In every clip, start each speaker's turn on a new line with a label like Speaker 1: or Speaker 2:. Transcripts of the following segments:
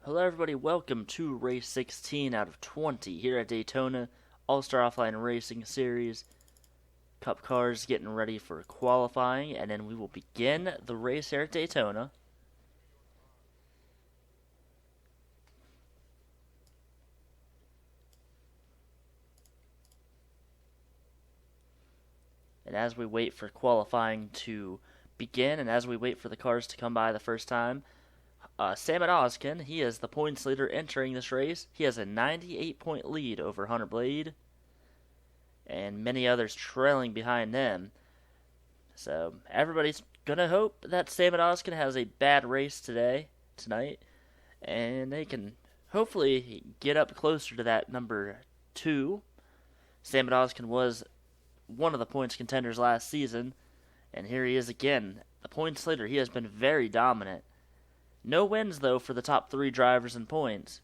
Speaker 1: Hello everybody, welcome to race 16 out of 20 here at Daytona, Allstar Offline Racing Series. Cup cars getting ready for qualifying, and then we will begin the race here at Daytona. And as we wait for qualifying to begin, and as we wait for the cars to come by the first time, Sam Oskin, he is the points leader entering this race. He has a 98-point lead over Hunter Blade, and many others trailing behind them. So everybody's gonna hope that Sam Oskin has a bad race tonight, and they can hopefully get up closer to that number 2. Sam Oskin was one of the points contenders last season, and here he is again, the points leader. He has been very dominant. No wins, though, for the top 3 drivers in points.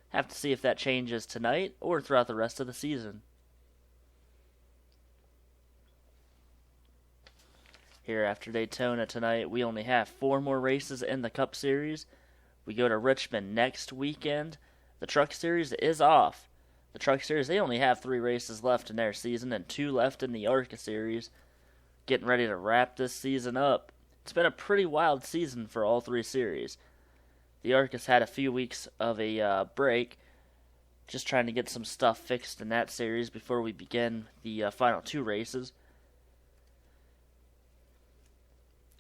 Speaker 1: Have to see if that changes tonight or throughout the rest of the season. Here after Daytona tonight, we only have 4 more races in the Cup Series. We go to Richmond next weekend. The Truck Series is off. The Truck Series, they only have 3 races left in their season and 2 left in the ARCA Series. Getting ready to wrap this season up. It's been a pretty wild season for all 3 series. The ARCA's had a few weeks of a break, just trying to get some stuff fixed in that series before we begin the final 2 races.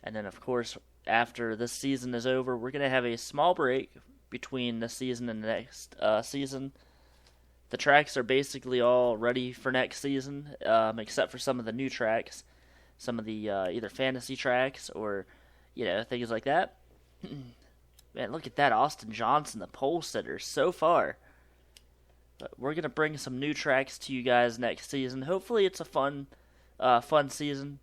Speaker 1: And then, of course, after this season is over, we're going to have a small break between this season and the next season. The tracks are basically all ready for next season, except for some of the new tracks. Some of the either fantasy tracks or, things like that. Man, look at that. Austin Johnson, the pole sitter, so far. But we're going to bring some new tracks to you guys next season. Hopefully it's a fun season.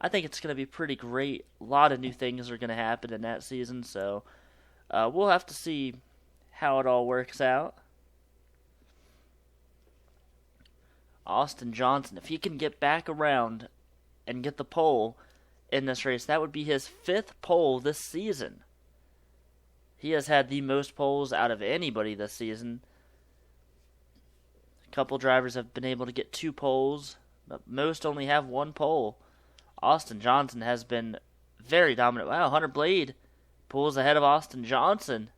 Speaker 1: I think it's going to be pretty great. A lot of new things are going to happen in that season, so we'll have to see how it all works out. Austin Johnson, if he can get back around and get the pole in this race, that would be his 5th pole this season. He has had the most poles out of anybody this season. A couple drivers have been able to get 2 poles, but most only have 1 pole. Austin Johnson has been very dominant. Wow, Hunter Blade pulls ahead of Austin Johnson.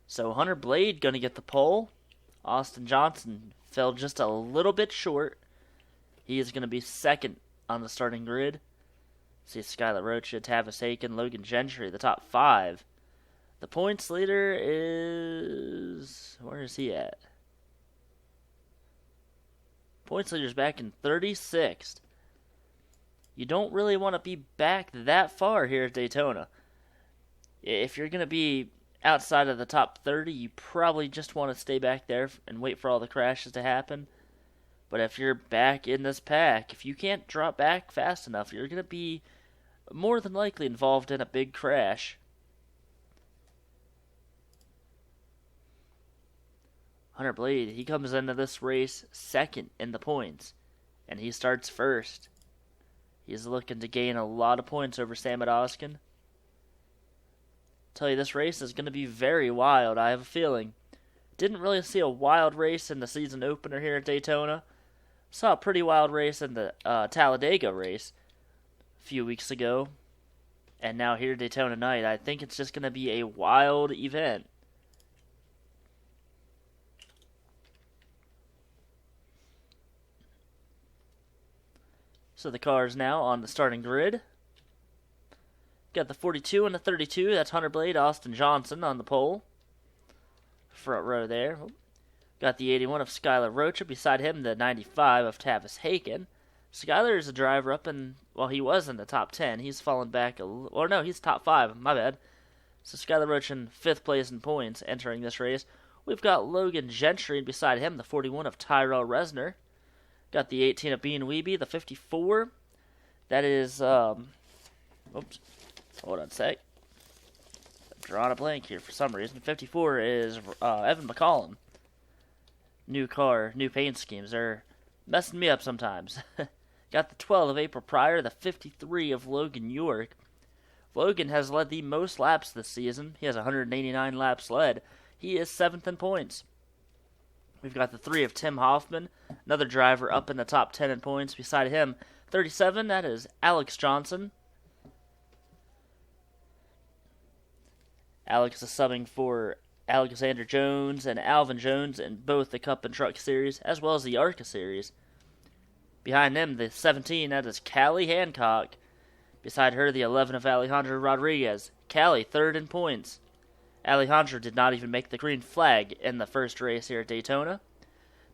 Speaker 1: So Hunter Blade going to get the pole. Austin Johnson fell just a little bit short. He is going to be 2nd on the starting grid. See Skylar Rocha, Tavis Aiken, Logan Gentry, the top 5. The points leader is... where is he at? Points leader's back in 36th. You don't really want to be back that far here at Daytona. If you're going to be outside of the top 30, you probably just want to stay back there and wait for all the crashes to happen. But if you're back in this pack, if you can't drop back fast enough, you're going to be more than likely involved in a big crash. Hunter Blade, he comes into this race 2nd in the points, and he starts 1st. He's looking to gain a lot of points over Sam Oskin. Tell you, this race is going to be very wild, I have a feeling. Didn't really see a wild race in the season opener here at Daytona. Saw a pretty wild race in the Talladega race a few weeks ago. And now here at Daytona night, I think it's just going to be a wild event. So the cars now on the starting grid. Got the 42 and the 32. That's Hunter Blade, Austin Johnson on the pole. Front row there. Got the 81 of Skylar Rocha. Beside him, the 95 of Tavis Aiken. Skylar is a driver up in... well, he was in the top 10. He's fallen back a little... or no, he's top 5. My bad. So Skylar Rocha in 5th place in points entering this race. We've got Logan Gentry, and beside him, the 41 of Tyrell Resner. Got the 18 of Bean Weeby, the 54. That is... oops. Hold on a sec. I'm drawing a blank here for some reason. 54 is Evan McCollum. New car, new paint schemes. They're messing me up sometimes. Got the 12 of April Pryor, the 53 of Logan York. Logan has led the most laps this season. He has 189 laps led. He is 7th in points. We've got the 3 of Tim Hoffman, another driver up in the top 10 in points. Beside him, 37, that is Alex Johnson. Alex is subbing for Alexander Jones and Alvin Jones in both the Cup and Truck Series, as well as the ARCA Series. Behind them, the 17, that is Callie Hancock. Beside her, the 11 of Alejandro Rodriguez. Callie, 3rd in points. Alejandro did not even make the green flag in the first race here at Daytona.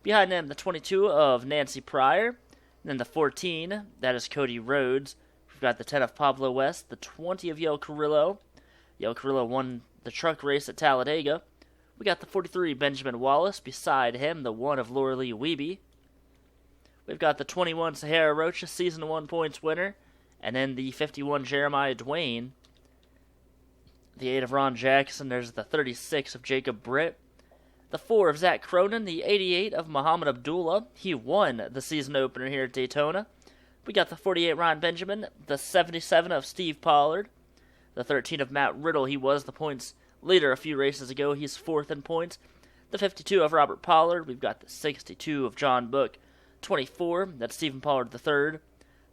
Speaker 1: Behind them, the 22 of Nancy Pryor. And then the 14, that is Cody Rhodes. We've got the 10 of Pablo West, the 20 of Yale Carrillo. Yale Carrillo won the truck race at Talladega. We got the 43, Benjamin Wallace. Beside him, the 1 of Laura Lee Wiebe. We've got the 21, Sahara Rocha, Season 1 points winner. And then the 51, Jeremiah Dwayne. The 8 of Ron Jackson. There's the 36 of Jacob Britt. The 4 of Zach Cronin. The 88 of Muhammad Abdullah. He won the season opener here at Daytona. We got the 48, Ryan Benjamin. The 77 of Steve Pollard. The 13 of Matt Riddle. He was the points leader a few races ago. He's 4th in points. The 52 of Robert Pollard. We've got the 62 of John Book. 24, that's Stephen Pollard III.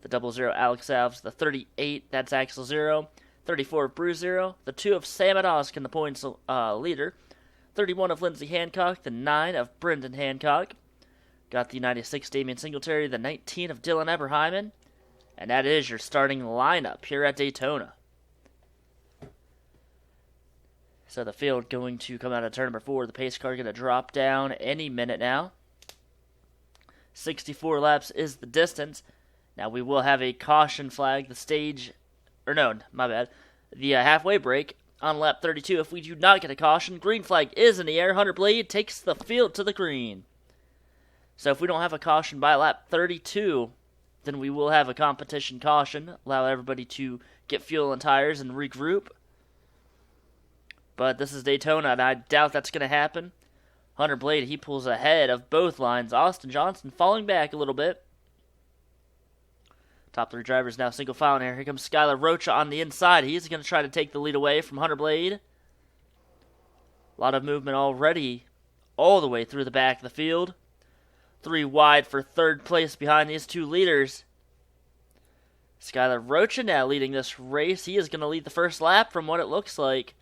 Speaker 1: The 00, Alex Alves. The 38, that's Axel Zero. 34 of Bruce Zero. The 2 of Sam Adoskin, the points leader. 31 of Lindsey Hancock. The 9 of Brendan Hancock. Got the 96, Damian Singletary. The 19 of Dylan Eberheimen. And that is your starting lineup here at Daytona. So the field going to come out of turn number 4. The pace car going to drop down any minute now. 64 laps is the distance. Now we will have a caution flag. The halfway break on lap 32. If we do not get a caution, green flag is in the air. Hunter Blade takes the field to the green. So if we don't have a caution by lap 32, then we will have a competition caution. Allow everybody to get fuel and tires and regroup. But this is Daytona, and I doubt that's going to happen. Hunter Blade, he pulls ahead of both lines. Austin Johnson falling back a little bit. Top 3 drivers now single file in here. Here comes Skylar Rocha on the inside. He's going to try to take the lead away from Hunter Blade. A lot of movement already all the way through the back of the field. 3 wide for 3rd place behind these 2 leaders. Skylar Rocha now leading this race. He is going to lead the first lap from what it looks like.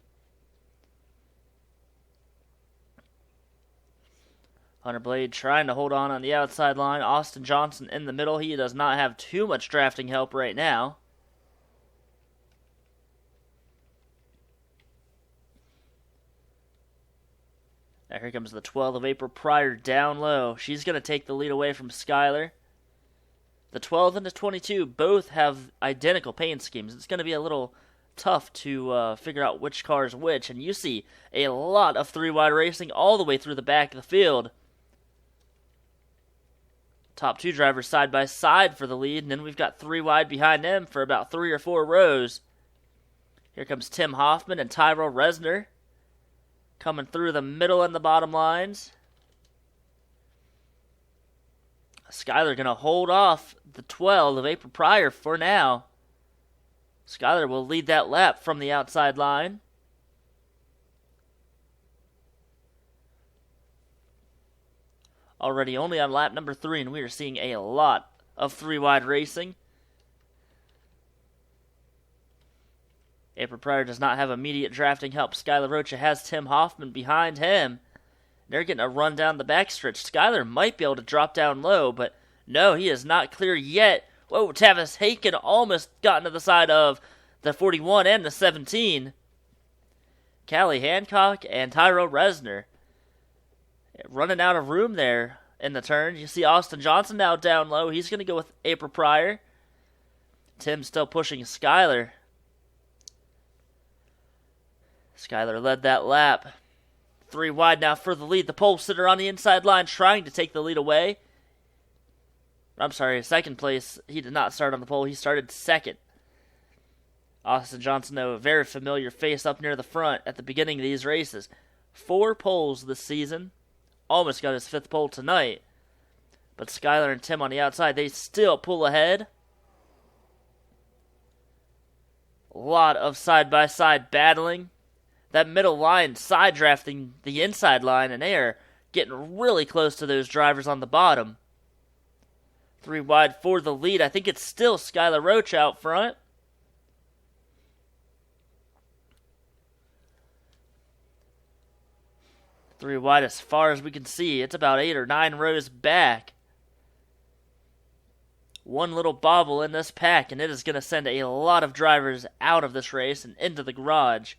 Speaker 1: Hunter Blade trying to hold on the outside line. Austin Johnson in the middle. He does not have too much drafting help right now. Now here comes the 12 of April Pryor down low. She's going to take the lead away from Skylar. The 12 and the 22 both have identical paint schemes. It's going to be a little tough to figure out which car is which. And you see a lot of 3-wide racing all the way through the back of the field. Top 2 drivers side by side for the lead, and then we've got 3 wide behind them for about 3 or 4 rows. Here comes Tim Hoffman and Tyrell Resner coming through the middle and the bottom lines. Skylar going to hold off the 12 of April Pryor for now. Skylar will lead that lap from the outside line. Already only on lap number 3, and we are seeing a lot of 3-wide racing. April Pryor does not have immediate drafting help. Skylar Rocha has Tim Hoffman behind him. They're getting a run down the backstretch. Skylar might be able to drop down low, but no, he is not clear yet. Whoa, Tavis Haken almost gotten to the side of the 41 and the 17. Callie Hancock and Tyrell Resner running out of room there in the turn. You see Austin Johnson now down low. He's going to go with April Pryor. Tim still pushing Skylar. Skylar led that lap. 3 wide now for the lead. The pole sitter on the inside line trying to take the lead away. I'm sorry, 2nd place. He did not start on the pole. He started 2nd. Austin Johnson, though, a very familiar face up near the front at the beginning of these races. 4 poles this season. Almost got his 5th pole tonight. But Skylar and Tim on the outside, they still pull ahead. A lot of side-by-side battling. That middle line side drafting the inside line, and they are getting really close to those drivers on the bottom. 3 wide for the lead. I think it's still Skylar Roach out front. Three wide as far as we can see. It's about 8 or 9 rows back. One little bobble in this pack, and it is going to send a lot of drivers out of this race and into the garage.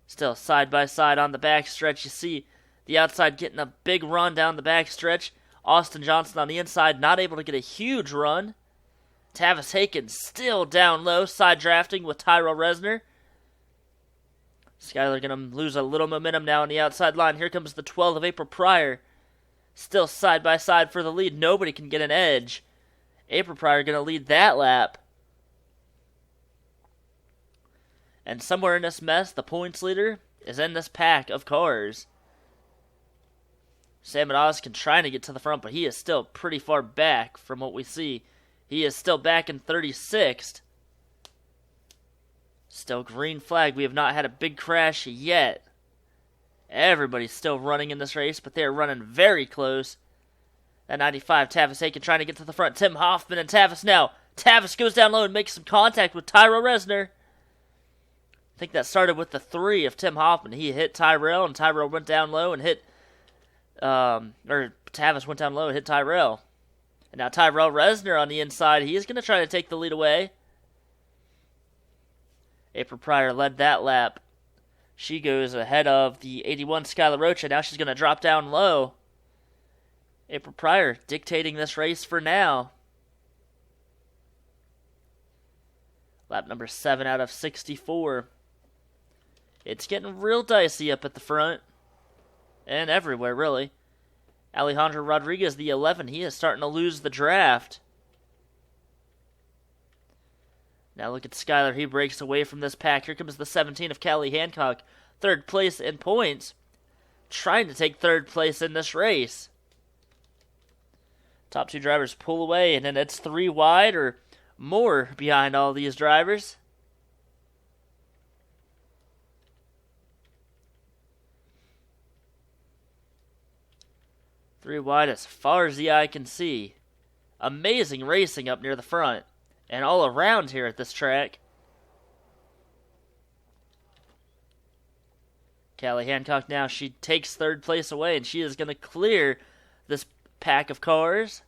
Speaker 1: Still side by side on the backstretch. You see the outside getting a big run down the backstretch. Austin Johnson on the inside, not able to get a huge run. Tavis Haken still down low, side drafting with Tyrell Resner. Skylar going to lose a little momentum now on the outside line. Here comes the 12 of April Pryor. Still side by side for the lead. Nobody can get an edge. April Pryor going to lead that lap. And somewhere in this mess, the points leader is in this pack of cars. Sam Oskin trying to get to the front, but he is still pretty far back from what we see. He is still back in 36th. Still green flag. We have not had a big crash yet. Everybody's still running in this race, but they're running very close. That 95, Tavis Aiken trying to get to the front. Tim Hoffman and Tavis now. Tavis goes down low and makes some contact with Tyrell Resner. I think that started with the 3 of Tim Hoffman. He hit Tyrell, and Tyrell went down low and hit, or Tavis went down low and hit Tyrell. And now Tyrell Resner on the inside. He is going to try to take the lead away. April Pryor led that lap. She goes ahead of the 81 Skylar Roach, and now she's going to drop down low. April Pryor dictating this race for now. Lap number 7 out of 64. It's getting real dicey up at the front. And everywhere, really. Alejandro Rodriguez, the 11, he is starting to lose the draft. Now look at Skylar. He breaks away from this pack. Here comes the 17 of Callie Hancock. 3rd place in points. Trying to take 3rd place in this race. Top 2 drivers pull away, and then it's 3 wide or more behind all these drivers. Three wide as far as the eye can see. Amazing racing up near the front and all around here at this track. Callie Hancock now, she takes 3rd place away, and she is going to clear this pack of cars.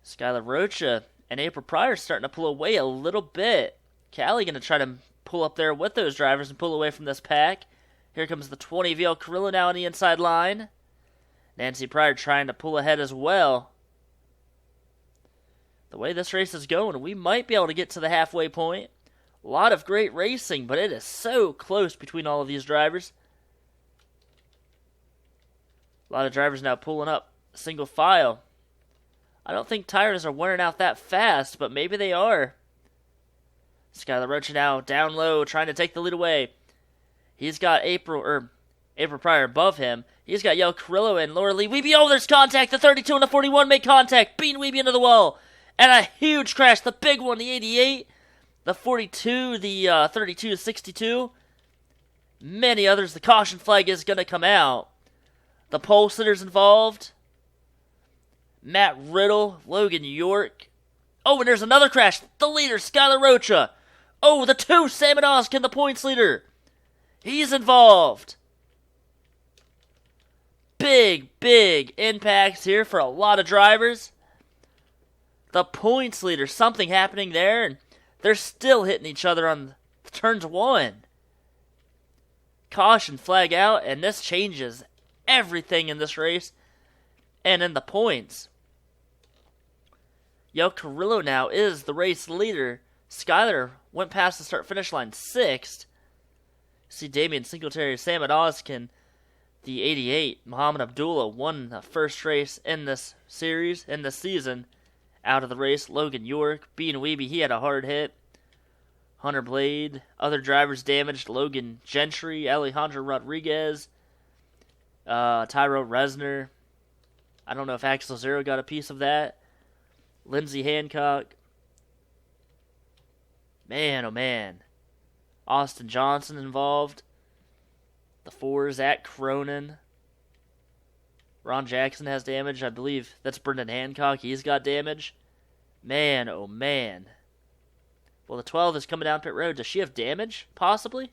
Speaker 1: Skylar Rocha and April Pryor starting to pull away a little bit. Callie going to try to pull up there with those drivers and pull away from this pack. Here comes the 20 VL Carrillo now on the inside line. Nancy Pryor trying to pull ahead as well. The way this race is going, we might be able to get to the halfway point. A lot of great racing, but it is so close between all of these drivers. A lot of drivers now pulling up single file. I don't think tires are wearing out that fast, but maybe they are. Skylar Rocha now down low, trying to take the lead away. He's got April Pryor above him. He's got Yale Carrillo and Laura Lee Wiebe. Oh, there's contact. The 32 and the 41 make contact. Beating Wiebe into the wall. And a huge crash. The big one, the 88. The 42, the 32-62. Many others. The caution flag is going to come out. The pole sitters involved. Matt Riddle, Logan York. Oh, and there's another crash. The leader, Skylar Rocha. Oh, the 2, Sam Oskin, the points leader. He's involved. Big impacts here for a lot of drivers. The points leader, something happening there, and they're still hitting each other on turns 1. Caution flag out, and this changes everything in this race and in the points. Yale Carrillo now is the race leader. Skylar went past the start-finish line 6th. See Damian Singletary, Sam Oskin, the 88. Muhammad Abdullah won the first race in this series, in this season. Out of the race, Logan York. Bean Wiebe, he had a hard hit. Hunter Blade. Other drivers damaged. Logan Gentry, Alejandro Rodriguez, Tyrell Resner. I don't know if Axel Zero got a piece of that. Lindsey Hancock. Man, oh man. Austin Johnson involved. The 4, Zach Cronin. Ron Jackson has damage. I believe that's Brendan Hancock. He's got damage. Man, oh man. Well, the 12 is coming down pit road. Does she have damage? Possibly?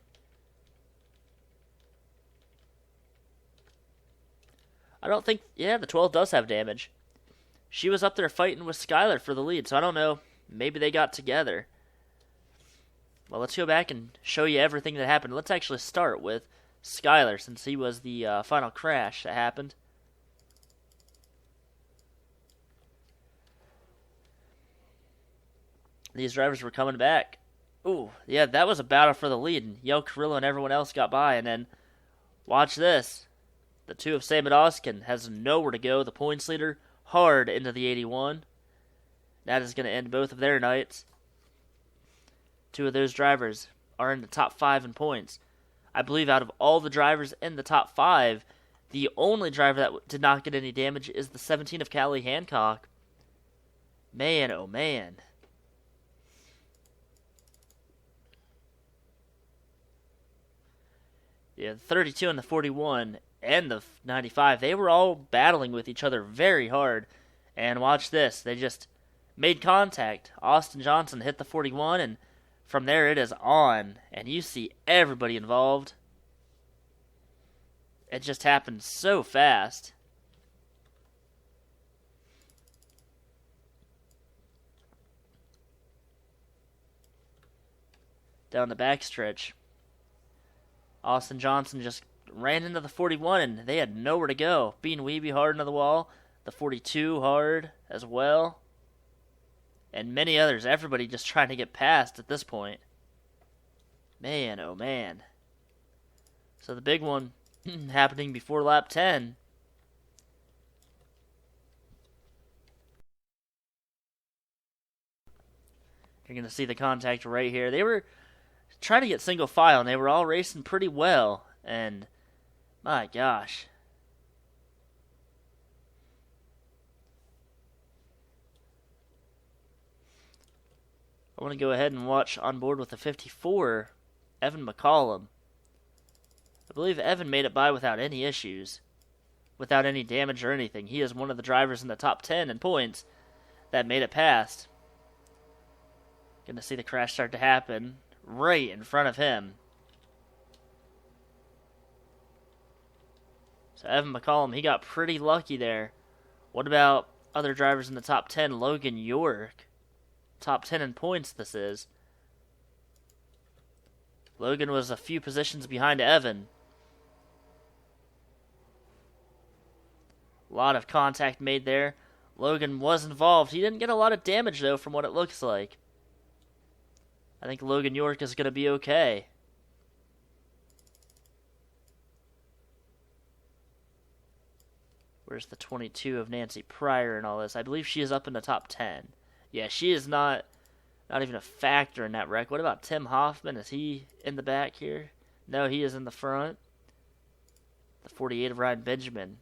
Speaker 1: I don't think... Yeah, the 12 does have damage. She was up there fighting with Skylar for the lead, so I don't know. Maybe they got together. Well, let's go back and show you everything that happened. Let's actually start with Skylar, since he was the final crash that happened. These drivers were coming back. Ooh, yeah, that was a battle for the lead, and Yo Carrillo and everyone else got by, and then, watch this. The 2 of Sam Oskin has nowhere to go. The points leader hard into the 81. That is going to end both of their nights. 2 of those drivers are in the top 5 in points. I believe out of all the drivers in the top 5, the only driver that did not get any damage is the 17 of Callie Hancock. Man, oh man. Yeah, the 32 and the 41 and the 95, they were all battling with each other very hard. And watch this, they just made contact. Austin Johnson hit the 41, and from there it is on. And you see everybody involved. It just happened so fast. Down the backstretch, Austin Johnson just ran into the 41, and they had nowhere to go. Bean Weeby hard into the wall. The 42 hard as well. And many others. Everybody just trying to get past at this point. Man, oh man. So the big one happening before lap 10. You're going to see the contact right here. They were trying to get single file, and they were all racing pretty well. And, my gosh. I want to go ahead and watch on board with the 54, Evan McCollum. I believe Evan made it by without any issues, without any damage or anything. He is one of the drivers in the top 10 in points that made it past. Gonna see the crash start to happen right in front of him. So Evan McCollum, he got pretty lucky there. What about other drivers in the top 10? Logan York. Top 10 in points this is. Logan was a few positions behind Evan. A lot of contact made there. Logan was involved. He didn't get a lot of damage, though, from what it looks like. I think Logan York is going to be okay. Where's the 22 of Nancy Pryor and all this? I believe she is up in the top 10. Yeah, she is not even a factor in that wreck. What about Tim Hoffman? Is he in the back here? No, he is in the front. The 48 of Ryan Benjamin.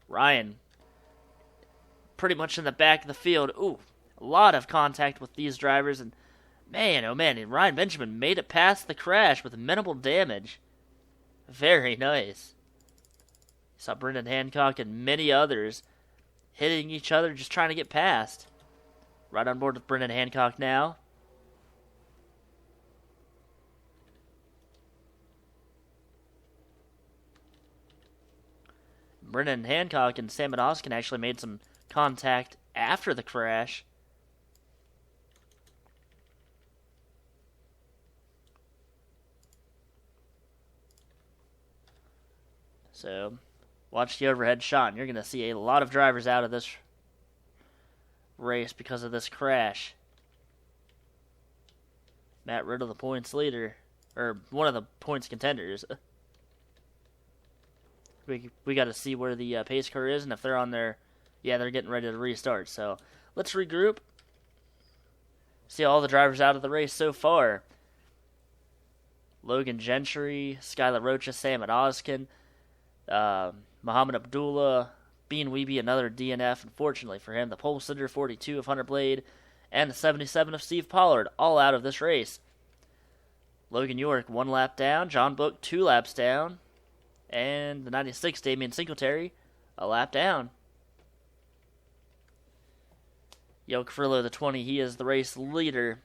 Speaker 1: Ryan, pretty much in the back of the field. Ooh, a lot of contact with these drivers. And man, oh man, and Ryan Benjamin made it past the crash with minimal damage. Very nice. Saw Brendan Hancock and many others hitting each other, just trying to get past. Right on board with Brendan Hancock now. Brendan Hancock and Sam Oskin actually made some contact after the crash. So, watch the overhead shot, and you're going to see a lot of drivers out of this race because of this crash. Matt Riddle, the points leader, or one of the points contenders. We got to see where the pace car is, and if they're on their... Yeah, they're getting ready to restart. So, let's regroup. See all the drivers out of the race so far. Logan Gentry, Skylar Rocha, Sam Oskin, Muhammad Abdullah, Bean Weeby, another DNF, unfortunately for him. The pole sitter, 42 of Hunter Blade, and the 77 of Steve Pollard, all out of this race. Logan York, 1 lap down. John Book, 2 laps down. And the 96, Damian Singletary, a lap down. Yo Carrillo, the 20, he is the race leader.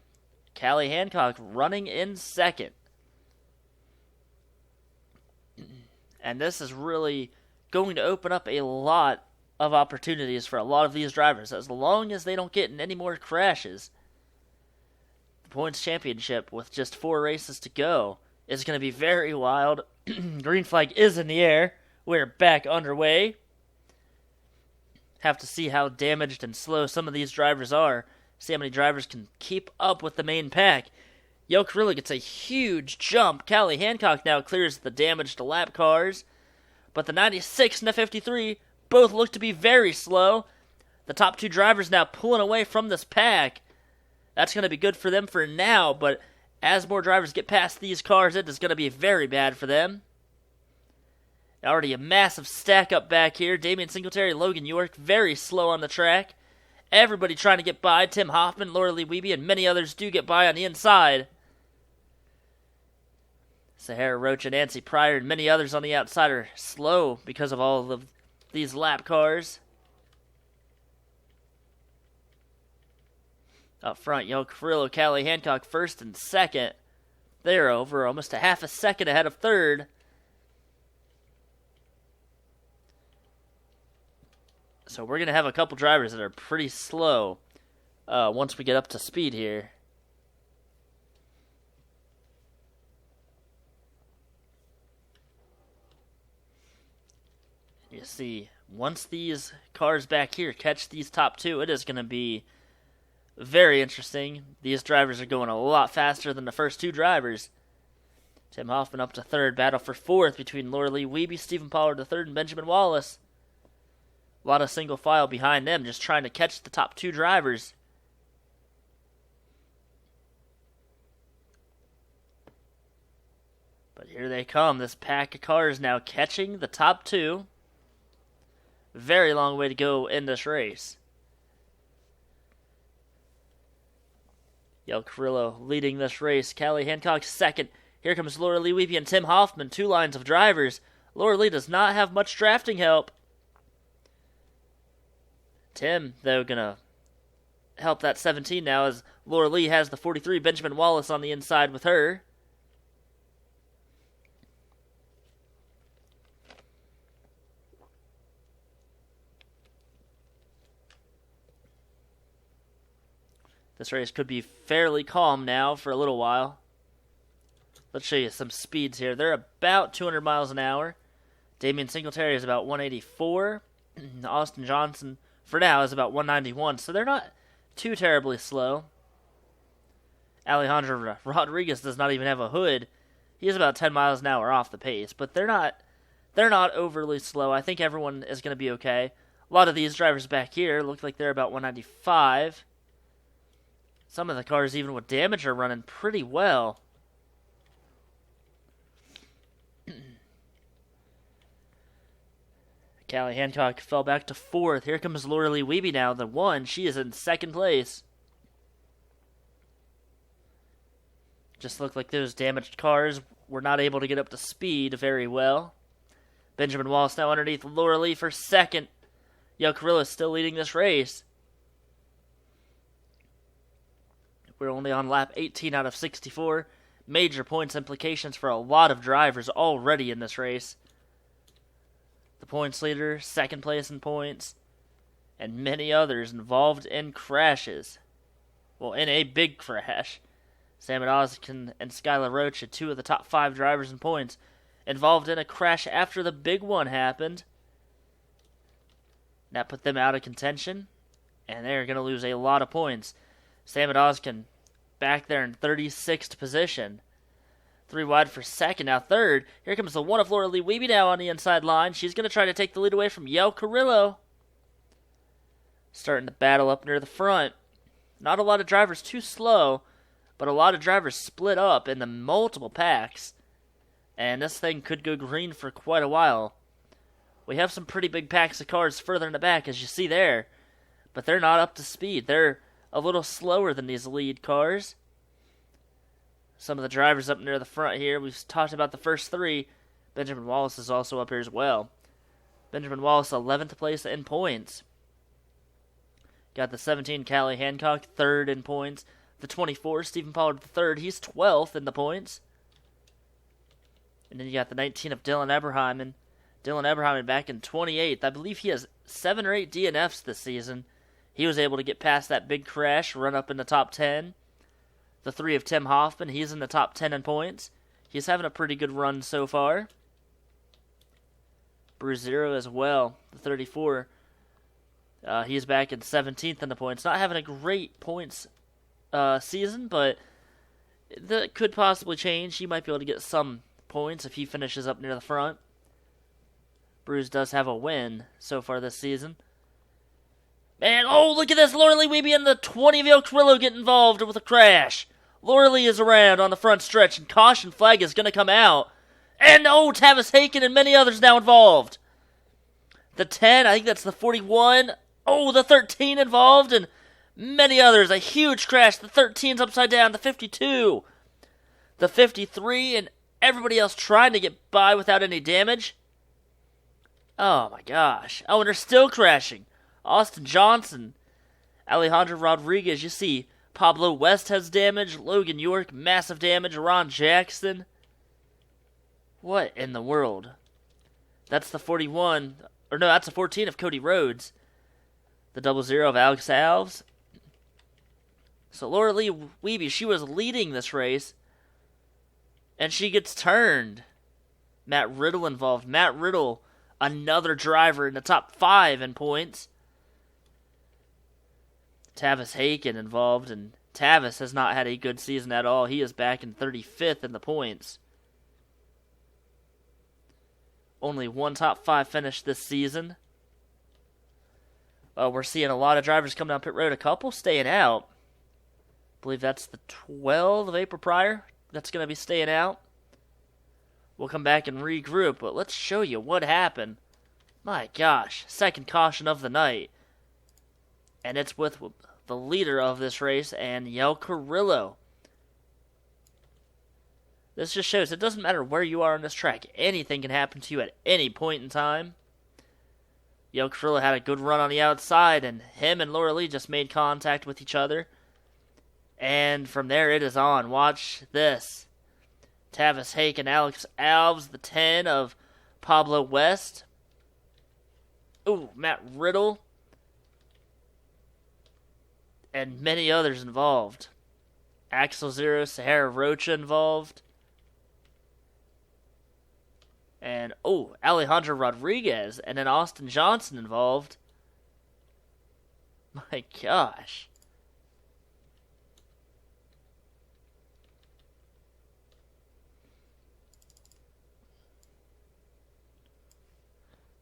Speaker 1: Callie Hancock running in second. And this is really going to open up a lot of opportunities for a lot of these drivers, as long as they don't get in any more crashes. The points championship, with just 4 races to go, is going to be very wild. Green flag is in the air. We're back underway. Have to see how damaged and slow some of these drivers are. See how many drivers can keep up with the main pack. Yo Carrillo gets a huge jump. Callie Hancock now clears the damaged lap cars. But the 96 and the 53 both look to be very slow. The top 2 drivers now pulling away from this pack. That's going to be good for them for now, but as more drivers get past these cars, it is going to be very bad for them. Already a massive stack up back here. Damian Singletary, Logan York, very slow on the track. Everybody trying to get by. Tim Hoffman, Laura Lee Weeby, and many others do get by on the inside. Sahara Roach and Nancy Pryor and many others on the outside are slow because of all of these lap cars. Up front, Yo Carrillo, Callie Hancock first and second. They're over almost a half a second ahead of third. So we're going to have a couple drivers that are pretty slow once we get up to speed here. You see, once these cars back here catch these top 2, it is going to be very interesting. These drivers are going a lot faster than the first 2 drivers. Tim Hoffman up to third. Battle for fourth between Laura Lee Weeby, Stephen Pollard the third, and Benjamin Wallace. A lot of single file behind them, just trying to catch the top 2 drivers. But here they come. This pack of cars now catching the top 2. Very long way to go in this race. Yo Carrillo leading this race. Callie Hancock second. Here comes Laura Lee Weeby and Tim Hoffman. 2 lines of drivers. Laura Lee does not have much drafting help. Tim, though, going to help that 17 now, as Laura Lee has the 43, Benjamin Wallace on the inside with her. This race could be fairly calm now for a little while. Let's show you some speeds here. They're about 200 miles an hour. Damian Singletary is about 184. Austin Johnson, for now, is about 191. So they're not too terribly slow. Alejandro Rodriguez does not even have a hood. He is about 10 miles an hour off the pace, but they're not overly slow. I think everyone is going to be okay. A lot of these drivers back here look like they're about 195. Some of the cars, even with damage, are running pretty well. Callie Hancock fell back to fourth. Here comes Laura Lee Weeby now, the 1. She is in second place. Just looked like those damaged cars were not able to get up to speed very well. Benjamin Wallace now underneath Laura Lee for second. Yo Carrillo is still leading this race. We're only on lap 18 out of 64. Major points implications for a lot of drivers already in this race. The points leader, second place in points, and many others involved in crashes. Well, in a big crash. Sam Oskin and Skylar Roach are 2 of the top 5 drivers in points, involved in a crash after the big one happened. That put them out of contention, and they're going to lose a lot of points. Sam Oskin back there in 36th position. 3 wide for second. Now third. Here comes the 1 of Laura Lee Weeby now on the inside line. She's going to try to take the lead away from Yo Carrillo. Starting to battle up near the front. Not a lot of drivers too slow, but a lot of drivers split up in the multiple packs. And this thing could go green for quite a while. We have some pretty big packs of cars further in the back, as you see there, but they're not up to speed. They're a little slower than these lead cars. Some of the drivers up near the front here. We've talked about the first three. Benjamin Wallace is also up here as well. Benjamin Wallace, 11th place in points. Got the 17, Callie Hancock, 3rd in points. The 24, Stephen Pollard, 3rd. He's 12th in the points. And then you got the 19 of Dylan Eberheimen. Dylan Eberheimen back in 28th. I believe he has 7 or 8 DNFs this season. He was able to get past that big crash, run up in the top 10. The 3 of Tim Hoffman, he's in the top 10 in points. He's having a pretty good run so far. Bruce Zero as well, the 34. He's back in 17th in the points. Not having a great points season, but that could possibly change. He might be able to get some points if he finishes up near the front. Bruce does have a win so far this season. Man, oh, look at this. Laura Lee Weeby and the 20 of Elk Carrillo get involved with a crash. Laura Lee is around on the front stretch, and caution flag is going to come out. And, oh, Tavis Haken and many others now involved. The 10, I think that's the 41. Oh, the 13 involved, and many others. A huge crash. The 13's upside down. The 52. The 53, and everybody else trying to get by without any damage. Oh, my gosh. Oh, and they're still crashing. Austin Johnson. Alejandro Rodriguez, you see. Pablo West has damage. Logan York, massive damage. Ron Jackson. What in the world? That's the 41. Or no, that's the 14 of Cody Rhodes. The 00 of Alex Alves. So Laura Lee Weeby, she was leading this race. And she gets turned. Matt Riddle involved. Matt Riddle, another driver in the top 5 in points. Tavis Haken involved, and Tavis has not had a good season at all. He is back in 35th in the points. Only one top 5 finish this season. We're seeing a lot of drivers coming down pit road. A couple staying out. I believe that's the 12 of April Pryor. That's going to be staying out. We'll come back and regroup, but let's show you what happened. My gosh, second caution of the night. And it's with the leader of this race, and Yel Carrillo. This just shows it doesn't matter where you are on this track. Anything can happen to you at any point in time. Yel Carrillo had a good run on the outside, and him and Laura Lee just made contact with each other. And from there, it is on. Watch this. Tavis Haken, Alex Alves, the 10 of Pablo West. Ooh, Matt Riddle. And many others involved. Axel Zero, Sahara Rocha involved. And, oh, Alejandro Rodriguez. And then Austin Johnson involved. My gosh.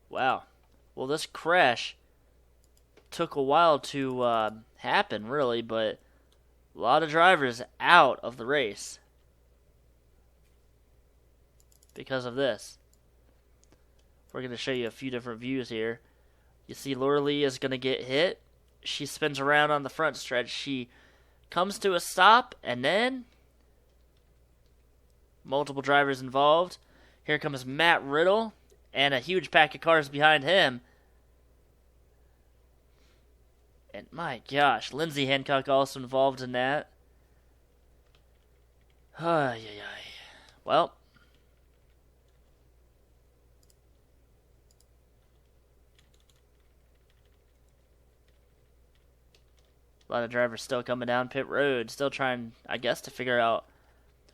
Speaker 1: Wow. Well, this crash took a while to happen, really, but a lot of drivers out of the race because of this. We're going to show you a few different views here. You see Laura Lee is going to get hit. She spins around on the front stretch. She comes to a stop, and then multiple drivers involved. Here comes Matt Riddle and a huge pack of cars behind him. And my gosh, Lindsay Hancock also involved in that. Well, a lot of drivers still coming down pit road, still trying, I guess, to figure out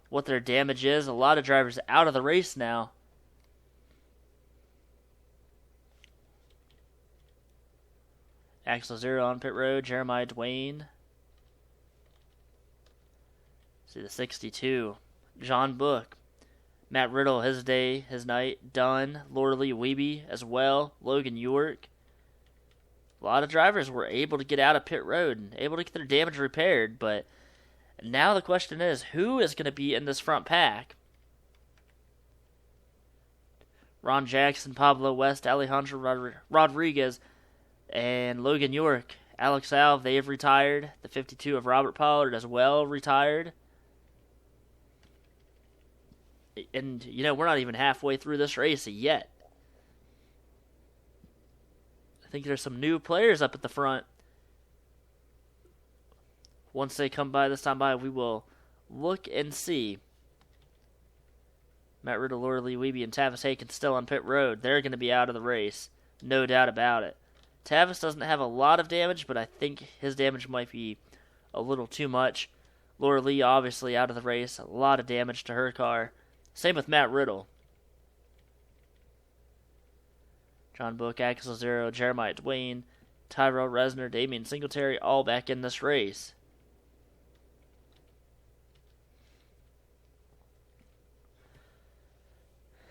Speaker 1: what their damage is. A lot of drivers out of the race now. Axel Zero on pit road, Jeremiah Dwayne. See the 62. John Book. Matt Riddle, his day, his night, done. Laura Lee Weeby as well. Logan York. A lot of drivers were able to get out of pit road and able to get their damage repaired, but now the question is, who is going to be in this front pack? Ron Jackson, Pablo West, Alejandro Rodriguez, and Logan York. Alex Alve, they have retired. The 52 of Robert Pollard as well retired. And, we're not even halfway through this race yet. I think there's some new players up at the front. Once they come by this time by, we will look and see. Matt Riddle, Laura Lee Weeby, and Tavis Haken still on pit road. They're going to be out of the race. No doubt about it. Tavis doesn't have a lot of damage, but I think his damage might be a little too much. Laura Lee obviously out of the race. A lot of damage to her car. Same with Matt Riddle. John Book, Axel Zero, Jeremiah Dwayne, Tyrell Resner, Damian Singletary, all back in this race.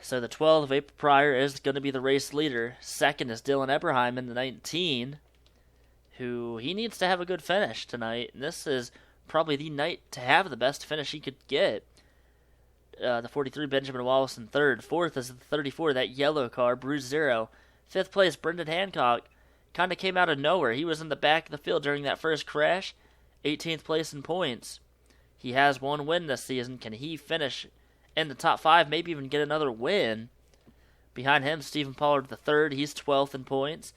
Speaker 1: So the 12 of April Pryor is going to be the race leader. Second is Dylan Eberheim in the 19, who he needs to have a good finish tonight. And this is probably the night to have the best finish he could get. The 43, Benjamin Wallace in third. Fourth is the 34, that yellow car, Bruce Zero. Fifth place, Brendan Hancock. Kind of came out of nowhere. He was in the back of the field during that first crash. 18th place in points. He has one win this season. Can he finish in the top 5, maybe even get another win? Behind him, Stephen Pollard the third. He's 12th in points.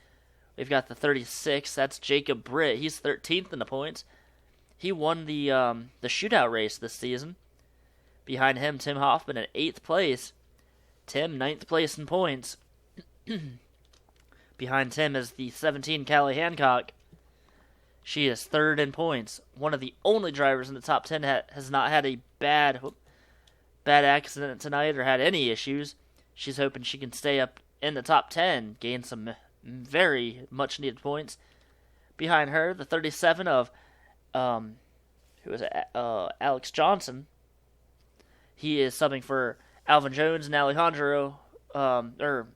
Speaker 1: We've got the 36. That's Jacob Britt. He's 13th in the points. He won the shootout race this season. Behind him, Tim Hoffman in 8th place. Tim, 9th place in points. Behind Tim is the 17, Callie Hancock. She is 3rd in points. One of the only drivers in the top 10 has not had a bad accident tonight or had any issues. She's hoping she can stay up in the top 10, gain some very much needed points. Behind her, the 37 of Alex Johnson. He is subbing for Alvin Jones and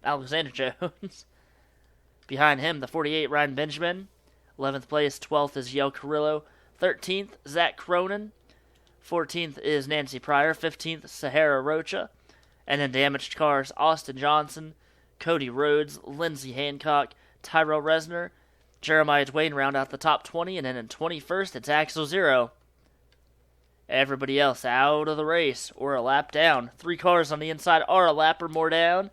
Speaker 1: Alexander Jones. Behind him, the 48, Ryan Benjamin. 11th place, 12th is Yale Carrillo. 13th, Zach Cronin. 14th is Nancy Pryor. 15th, Sahara Rocha. And in damaged cars, Austin Johnson, Cody Rhodes, Lindsey Hancock, Tyrell Resner, Jeremiah Dwayne round out the top 20. And then in 21st, it's Axel Zero. Everybody else out of the race or a lap down. 3 cars on the inside are a lap or more down.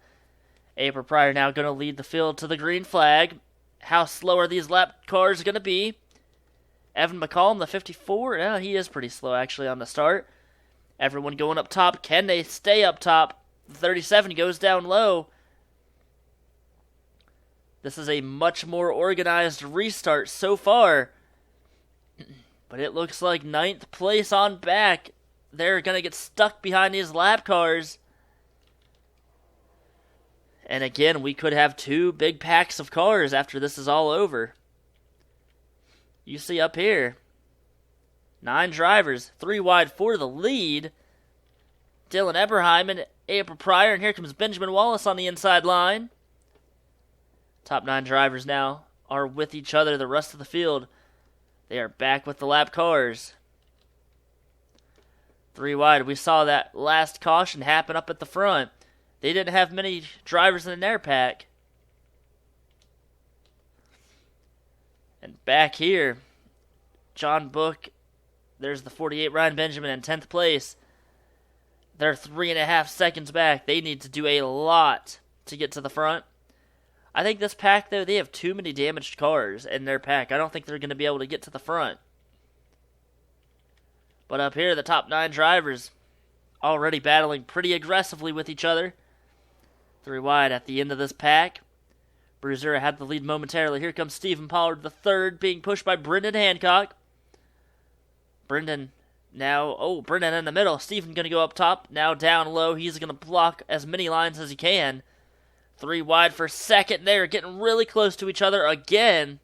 Speaker 1: April Pryor now going to lead the field to the green flag. How slow are these lap cars going to be? Evan McCollum, the 54. Yeah, he is pretty slow actually on the start. Everyone going up top. Can they stay up top? The 37 goes down low. This is a much more organized restart so far. But it looks like 9th place on back. They're going to get stuck behind these lap cars. And again, we could have 2 big packs of cars after this is all over. You see up here, 9 drivers, 3 wide for the lead. Dylan Eberheim and April Pryor, and here comes Benjamin Wallace on the inside line. Top 9 drivers now are with each other. The rest of the field, they are back with the lap cars. 3 wide. We saw that last caution happen up at the front. They didn't have many drivers in their pack. And back here, John Book, there's the 48, Ryan Benjamin in 10th place. They're 3.5 seconds back. They need to do a lot to get to the front. I think this pack, though, they have too many damaged cars in their pack. I don't think they're going to be able to get to the front. But up here, the top 9 drivers already battling pretty aggressively with each other. 3 wide at the end of this pack. Bruiser had the lead momentarily. Here comes Stephen Pollard, the third, being pushed by Brendan Hancock. Brendan in the middle. Stephen going to go up top. Now down low. He's going to block as many lines as he can. 3 wide for second. They're getting really close to each other again.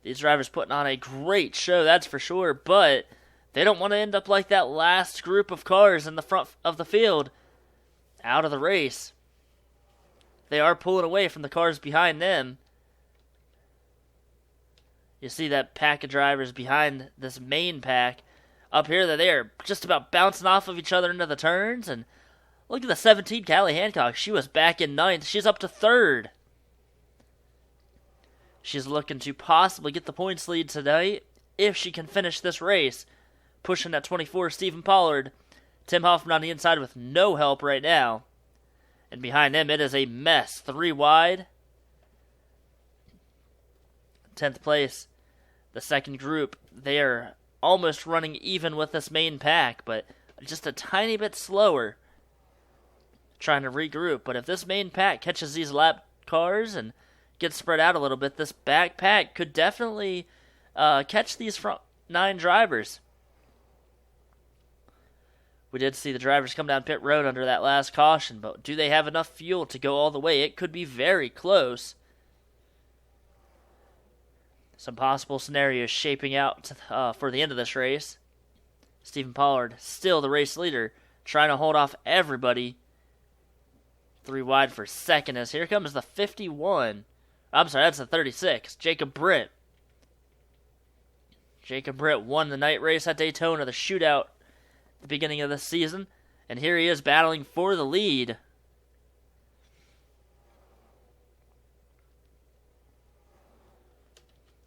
Speaker 1: These drivers putting on a great show, that's for sure, but they don't want to end up like that last group of cars in the front of the field, out of the race. They are pulling away from the cars behind them. You see that pack of drivers behind this main pack Up here, they are just about bouncing off of each other into the turns. And look at the 17, Callie Hancock. She was back in 9th. She's up to 3rd. She's looking to possibly get the points lead tonight if she can finish this race. Pushing at 24, Stephen Pollard. Tim Hoffman on the inside with no help right now. And behind them, it is a mess. 3 wide. 10th place, the second group. They are almost running even with this main pack, but just a tiny bit slower. Trying to regroup. But if this main pack catches these lap cars and gets spread out a little bit, this back pack could definitely catch these front 9 drivers. We did see the drivers come down pit road under that last caution, but do they have enough fuel to go all the way? It could be very close. Some possible scenarios shaping out for the end of this race. Stephen Pollard, still the race leader, trying to hold off everybody. 3 wide for second as here comes the 51. I'm sorry, that's the 36. Jacob Britt. Jacob Britt won the night race at Daytona, the shootout at the beginning of the season. And here he is battling for the lead.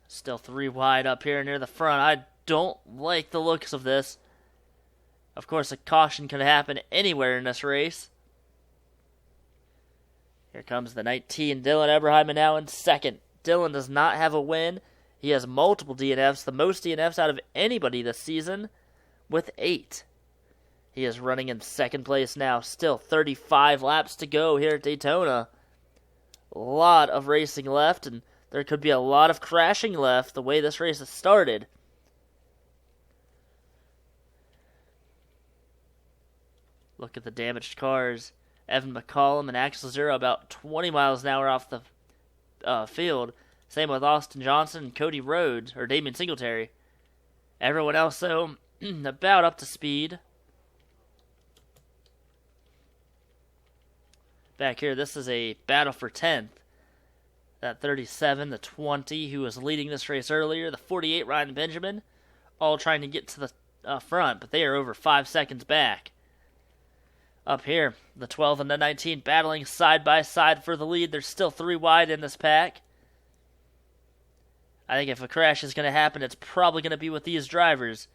Speaker 1: Still 3 wide up here near the front. I don't like the looks of this. Of course, a caution could happen anywhere in this race. Here comes the 19, Dylan Eberheiman now in second. Dylan does not have a win. He has multiple DNFs, the most DNFs out of anybody this season, with 8. He is running in second place now. Still 35 laps to go here at Daytona. A lot of racing left, and there could be a lot of crashing left the way this race has started. Look at the damaged cars. Evan McCollum and Axel Zero about 20 miles an hour off the field. Same with Austin Johnson and Cody Rhodes, or Damian Singletary. Everyone else, though, about up to speed. Back here, this is a battle for 10th. That 37, the 20, who was leading this race earlier, the 48, Ryan Benjamin, all trying to get to the front, but they are over 5 seconds back. Up here, the 12 and the 19 battling side by side for the lead. There's still 3 wide in this pack. I think if a crash is going to happen, it's probably going to be with these drivers.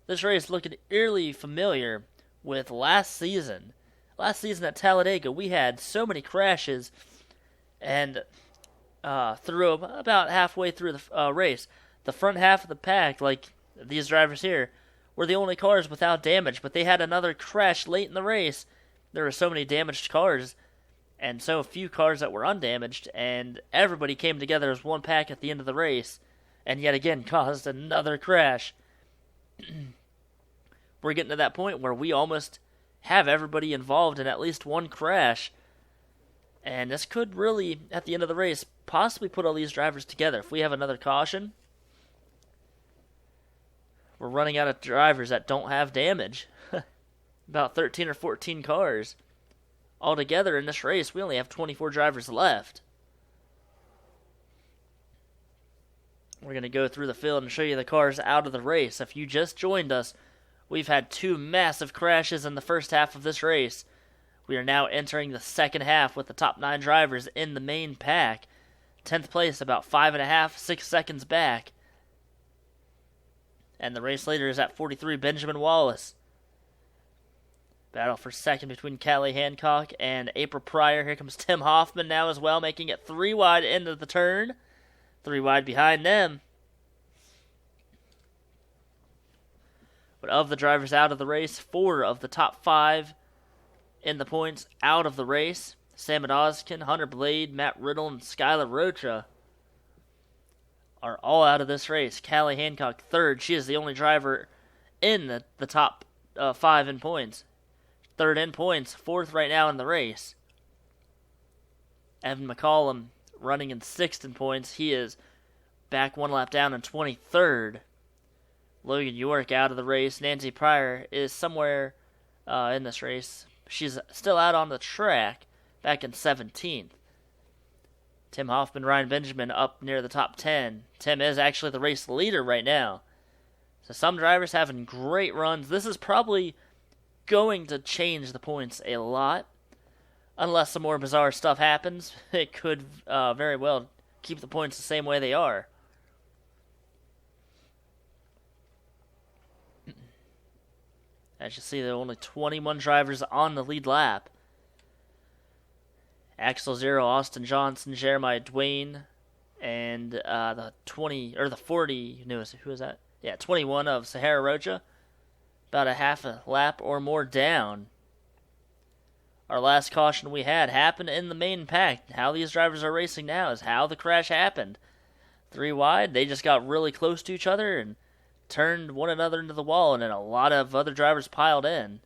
Speaker 1: This race looking eerily familiar with last season. Last season at Talladega, we had so many crashes, and through about halfway through the race, the front half of the pack, like these drivers here, were the only cars without damage, but they had another crash late in the race. There were so many damaged cars, and so few cars that were undamaged, and everybody came together as one pack at the end of the race, and yet again caused another crash. We're getting to that point where we almost have everybody involved in at least one crash, and this could really, at the end of the race, possibly put all these drivers together. If we have another caution, we're running out of drivers that don't have damage. About 13 or 14 cars. Altogether in this race, we only have 24 drivers left. We're going to go through the field and show you the cars out of the race. If you just joined us, we've had 2 massive crashes in the first half of this race. We are now entering the second half with the top 9 drivers in the main pack. 10th place, about 5.5, 6 seconds back. And the race leader is at 43, Benjamin Wallace. Battle for second between Callie Hancock and April Pryor. Here comes Tim Hoffman now as well, making it 3 wide into the turn. 3 wide behind them. But of the drivers out of the race, 4 of the top 5 in the points out of the race. Sam Odoskin, Hunter Blade, Matt Riddle, and Skylar Rocha are all out of this race. Callie Hancock, 3rd. She is the only driver in the top 5 in points. 3rd in points, 4th right now in the race. Evan McCollum running in 6th in points. He is back 1 lap down in 23rd. Logan York out of the race. Nancy Pryor is somewhere in this race. She's still out on the track, back in 17th. Tim Hoffman, Ryan Benjamin up near the top 10. Tim is actually the race leader right now. So some drivers having great runs. This is probably going to change the points a lot. Unless some more bizarre stuff happens, it could very well keep the points the same way they are. As you see, there are only 21 drivers on the lead lap. Axel Zero, Austin Johnson, Jeremiah Dwayne, and the 40 newest. Who is that? Yeah, 21 of Sahara Rocha. About a half a lap or more down. Our last caution we had happened in the main pack. How these drivers are racing now is how the crash happened. 3 wide, they just got really close to each other and turned one another into the wall, and then a lot of other drivers piled in.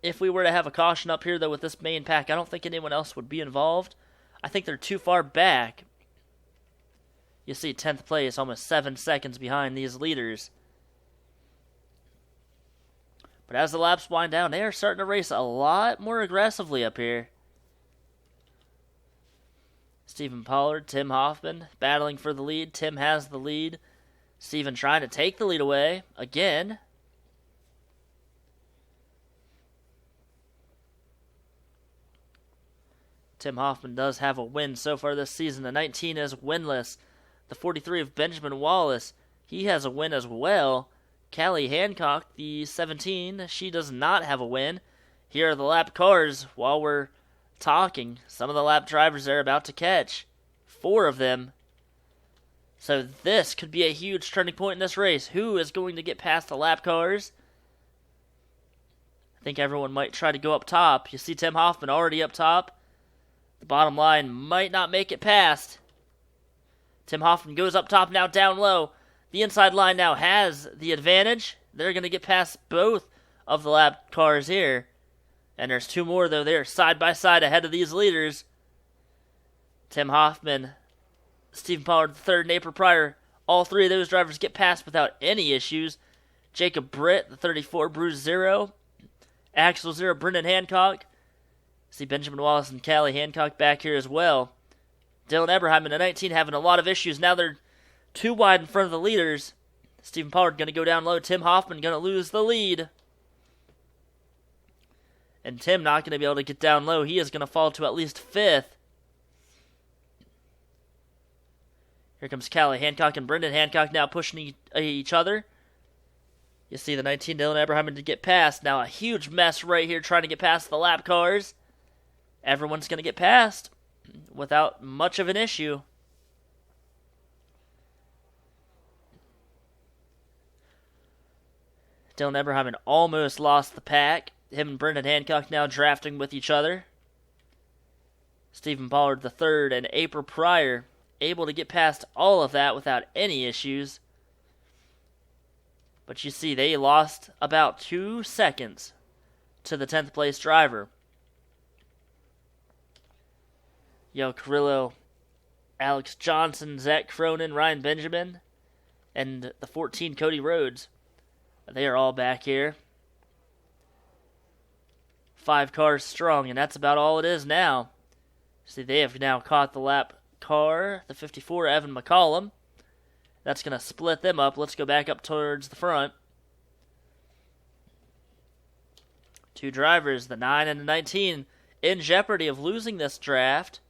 Speaker 1: If we were to have a caution up here, though, with this main pack, I don't think anyone else would be involved. I think they're too far back. You see 10th place, almost 7 seconds behind these leaders. But as the laps wind down, they are starting to race a lot more aggressively up here. Stephen Pollard, Tim Hoffman battling for the lead. Tim has the lead. Stephen trying to take the lead away again. Tim Hoffman does have a win so far this season. The 19 is winless. The 43 of Benjamin Wallace, he has a win as well. Callie Hancock, the 17, she does not have a win. Here are the lap cars while we're talking. Some of the lap drivers are about to catch. 4 of them. So this could be a huge turning point in this race. Who is going to get past the lap cars? I think everyone might try to go up top. You see Tim Hoffman already up top. The bottom line might not make it past. Tim Hoffman goes up top, now down low. The inside line now has the advantage. They're going to get past both of the lap cars here. And there's 2 more, though. They're side by side ahead of these leaders. Tim Hoffman, Stephen Pollard III, and April Pryor. All 3 of those drivers get past without any issues. Jacob Britt, the 34, Bruce Zero. Axel Zero, Brendan Hancock. See Benjamin Wallace and Callie Hancock back here as well. Dylan Eberheim in the 19 having a lot of issues. Now they're 2 wide in front of the leaders. Stephen Pollard going to go down low. Tim Hoffman going to lose the lead. And Tim not going to be able to get down low. He is going to fall to at least 5th. Here comes Callie Hancock and Brendan Hancock now pushing each other. You see the 19 Dylan Eberheim to get past. Now a huge mess right here trying to get past the lap cars. Everyone's going to get past without much of an issue. Dylan Eberheim almost lost the pack. Him and Brendan Hancock now drafting with each other. Stephen Pollard III and April Pryor able to get past all of that without any issues. But you see, they lost about 2 seconds to the 10th place driver. Yo Carrillo, Alex Johnson, Zach Cronin, Ryan Benjamin, and the 14 Cody Rhodes. They are all back here. 5 cars strong, and that's about all it is now. See, they have now caught the lap car, the 54 Evan McCollum. That's going to split them up. Let's go back up towards the front. 2 drivers, the 9 and the 19, in jeopardy of losing this draft.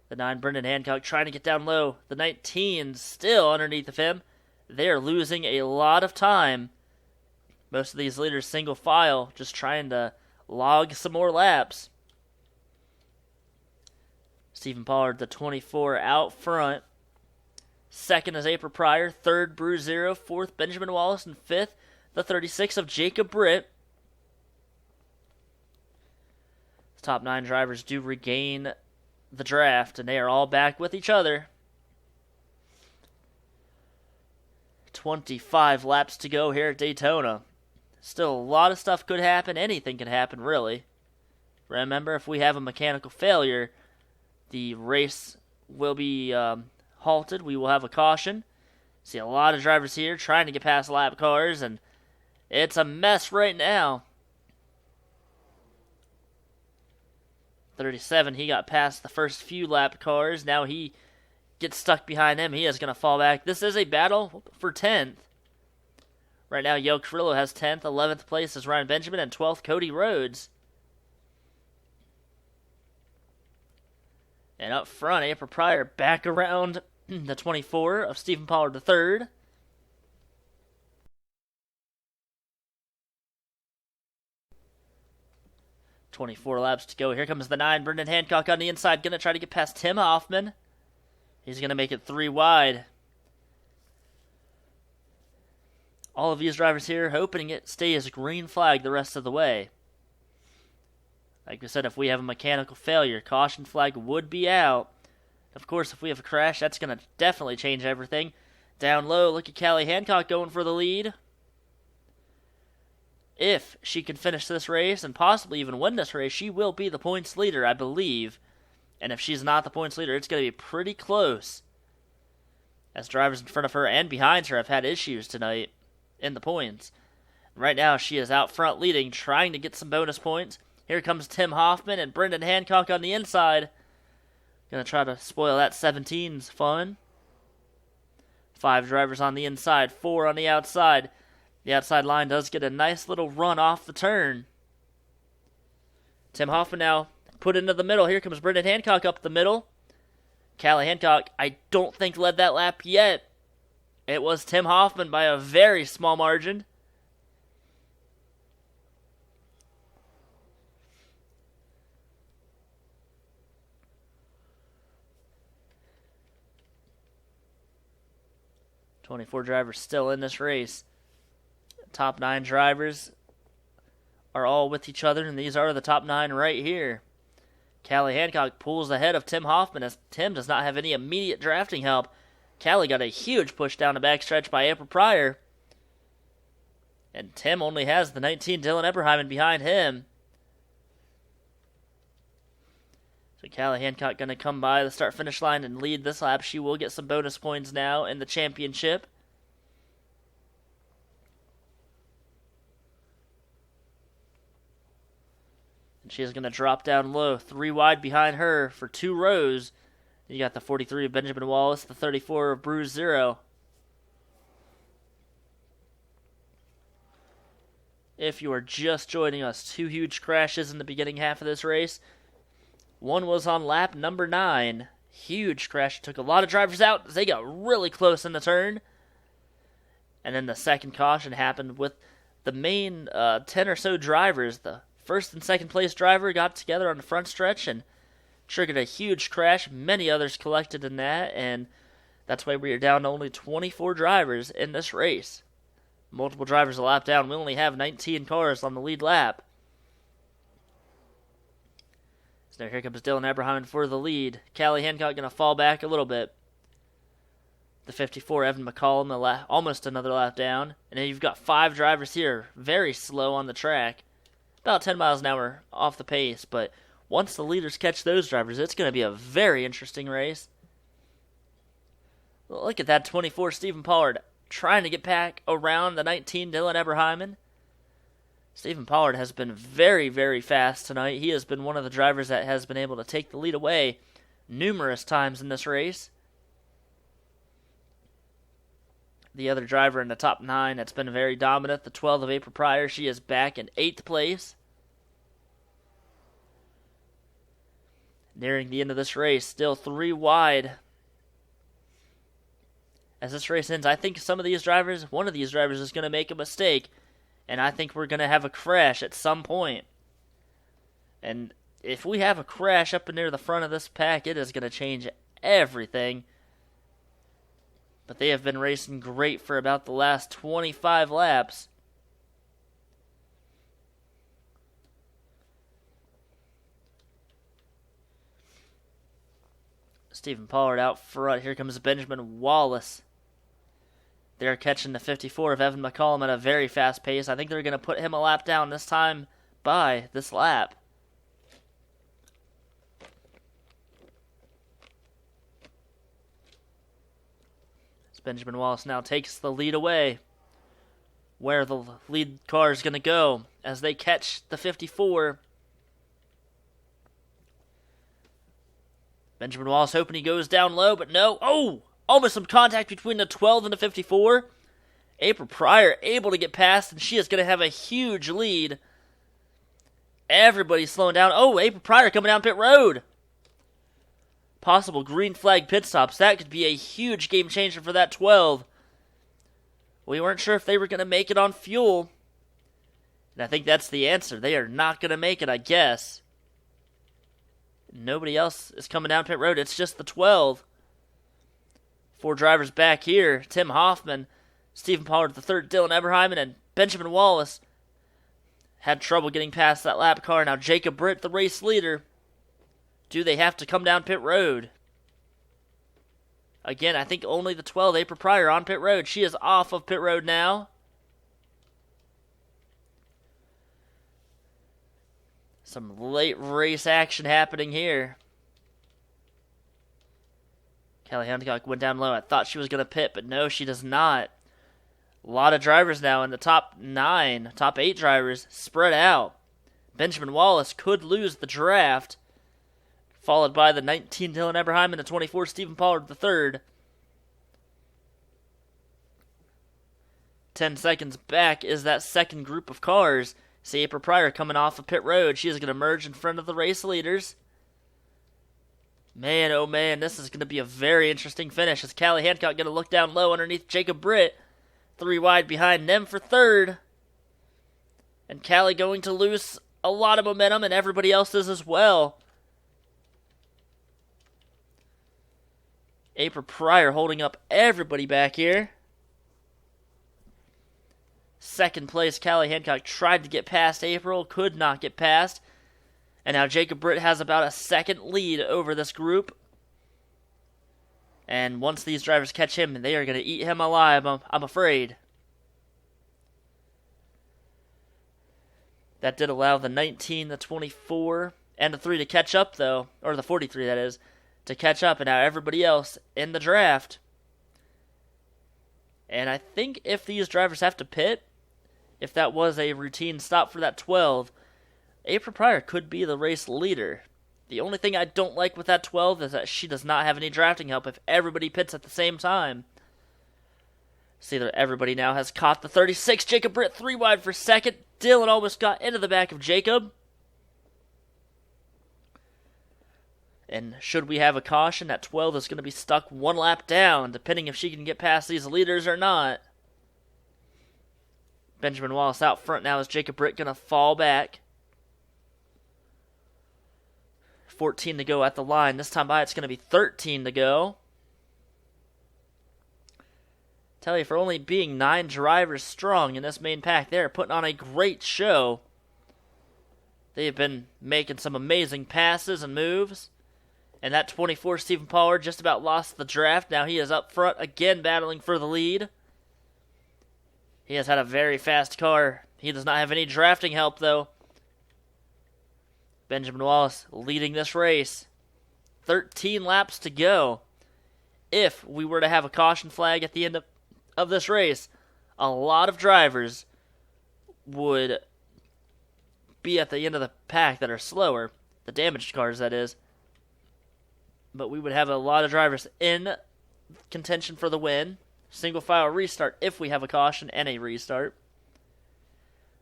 Speaker 1: The 9, Brendan Hancock, trying to get down low. The 19 still underneath of him. They're losing a lot of time. Most of these leaders single file, just trying to log some more laps. Stephen Pollard, the 24, out front. 2nd is April Pryor. 3rd, Bruce Zero. 4th, Benjamin Wallace. And 5th, the 36 of Jacob Britt. The top 9 drivers do regain the draft, and they are all back with each other. 25 laps to go here at Daytona. Still a lot of stuff could happen. Anything can happen, really. Remember, if we have a mechanical failure, the race will be halted. We will have a caution. See a lot of drivers here trying to get past lap cars, and it's a mess right now. 37, he got past the first few lap cars. Now he gets stuck behind him. He is going to fall back. This is a battle for 10th. Right now, Yo Carrillo has 10th. 11th place is Ryan Benjamin, and 12th, Cody Rhodes. And up front, April Pryor back around the 24 of Stephen Pollard III. .24 laps to go. Here comes the 9. Brendan Hancock on the inside. Going to try to get past Tim Hoffman. He's going to make it 3 wide. All of these drivers here hoping it stays green flag the rest of the way. Like we said, if we have a mechanical failure, caution flag would be out. Of course, if we have a crash, that's going to definitely change everything. Down low, look at Callie Hancock going for the lead. If she can finish this race and possibly even win this race, she will be the points leader, I believe. And if she's not the points leader, it's going to be pretty close, as drivers in front of her and behind her have had issues tonight in the points. Right now, she is out front leading, trying to get some bonus points. Here comes Tim Hoffman and Brendan Hancock on the inside. Going to try to spoil that 17's fun. 5 drivers on the inside, 4 on the outside. The outside line does get a nice little run off the turn. Tim Hoffman now put into the middle. Here comes Brendan Hancock up the middle. Callie Hancock, I don't think led that lap yet. It was Tim Hoffman by a very small margin. .24 drivers still in this race. Top 9 drivers are all with each other, and these are the top 9 right here. Callie Hancock pulls ahead of Tim Hoffman, as Tim does not have any immediate drafting help. Callie got a huge push down the backstretch by April Pryor. And Tim only has the 19 Dylan Eberheimen behind him. So Callie Hancock going to come by the start-finish line and lead this lap. She will get some bonus points now in the championship. And she is going to drop down low. 3 wide behind her for 2 rows. You got the 43 of Benjamin Wallace, the 34 of Bruce Zero. If you are just joining us, 2 huge crashes in the beginning half of this race. One was on lap number 9. Huge crash. Took a lot of drivers out. They got really close in the turn. And then the second caution happened with the main 10 or so drivers. The first and second place driver got together on the front stretch and triggered a huge crash. Many others collected in that, and that's why we are down to only 24 drivers in this race. Multiple drivers a lap down. We only have 19 cars on the lead lap. So now here comes Dylan Eberheim for the lead. Callie Hancock going to fall back a little bit. The 54, Evan McCollum, almost another lap down. And then you've got 5 drivers here, very slow on the track. About 10 miles an hour off the pace, but once the leaders catch those drivers, it's going to be a very interesting race. Look at that 24 Stephen Pollard trying to get back around the 19 Dylan Eberheimen. Stephen Pollard has been very, very fast tonight. He has been one of the drivers that has been able to take the lead away numerous times in this race. The other driver in the top 9 that's been very dominant, the 12 of April Pryor, she is back in 8th place. Nearing the end of this race, still 3 wide. As this race ends, I think one of these drivers is going to make a mistake, and I think we're going to have a crash at some point. And if we have a crash up near the front of this pack, it is going to change everything. But they have been racing great for about the last 25 laps. Stephen Pollard out front. Here comes Benjamin Wallace. They're catching the 54 of Evan McCollum at a very fast pace. I think they're going to put him a lap down this time by this lap. Benjamin Wallace now takes the lead away. Where the lead car is going to go as they catch the 54. Benjamin Wallace hoping he goes down low, but no. Oh! Almost some contact between the 12 and the 54. April Pryor able to get past, and she is going to have a huge lead. Everybody's slowing down. Oh, April Pryor coming down pit road. Possible green flag pit stops. That could be a huge game changer for that 12. We weren't sure if they were going to make it on fuel. And I think that's the answer. They are not going to make it, I guess. Nobody else is coming down pit road. It's just the 12. 4 drivers back here. Tim Hoffman, Stephen Pollard III, Dylan Eberheimen, and Benjamin Wallace had trouble getting past that lap car. Now Jacob Britt, the race leader. Do they have to come down pit road? Again, I think only the 12, April Pryor, on pit road. She is off of pit road now. Some late race action happening here. Kelly Hancock went down low. I thought she was going to pit, but no, she does not. A lot of drivers now in the top 8 drivers spread out. Benjamin Wallace could lose the draft, followed by the 19 Dylan Eberheim and the 24 Stephen Pollard III. 10 seconds back is that second group of cars. See April Pryor coming off of pit road. She is going to merge in front of the race leaders. Man, oh man, this is going to be a very interesting finish. Is Callie Hancock going to look down low underneath Jacob Britt? 3 wide behind them for third. And Callie going to lose a lot of momentum, and everybody else is as well. April Pryor holding up everybody back here. Second place, Callie Hancock tried to get past April, could not get past. And now Jacob Britt has about a second lead over this group. And once these drivers catch him, they are going to eat him alive, I'm afraid. That did allow the 19, the 24, and the 3 to catch up, though. Or the 43, that is. To catch up, and now everybody else in the draft. And I think if these drivers have to pit, if that was a routine stop for that 12, April Pryor could be the race leader. The only thing I don't like with that 12 is that she does not have any drafting help if everybody pits at the same time. See that everybody now has caught the 36. Jacob Britt 3 wide for second. Dylan almost got into the back of Jacob. And should we have a caution, that 12 is going to be stuck 1 lap down, depending if she can get past these leaders or not. Benjamin Wallace out front now. Is Jacob Britt going to fall back? 14 to go at the line. This time by it's going to be 13 to go. Tell you, for only being 9 drivers strong in this main pack, they're putting on a great show. They have been making some amazing passes and moves. And that 24 Stephen Pollard just about lost the draft. Now he is up front again battling for the lead. He has had a very fast car. He does not have any drafting help, though. Benjamin Wallace leading this race. 13 laps to go. If we were to have a caution flag at the end of this race, a lot of drivers would be at the end of the pack that are slower. The damaged cars, that is. But we would have a lot of drivers in contention for the win. Single file restart if we have a caution and a restart.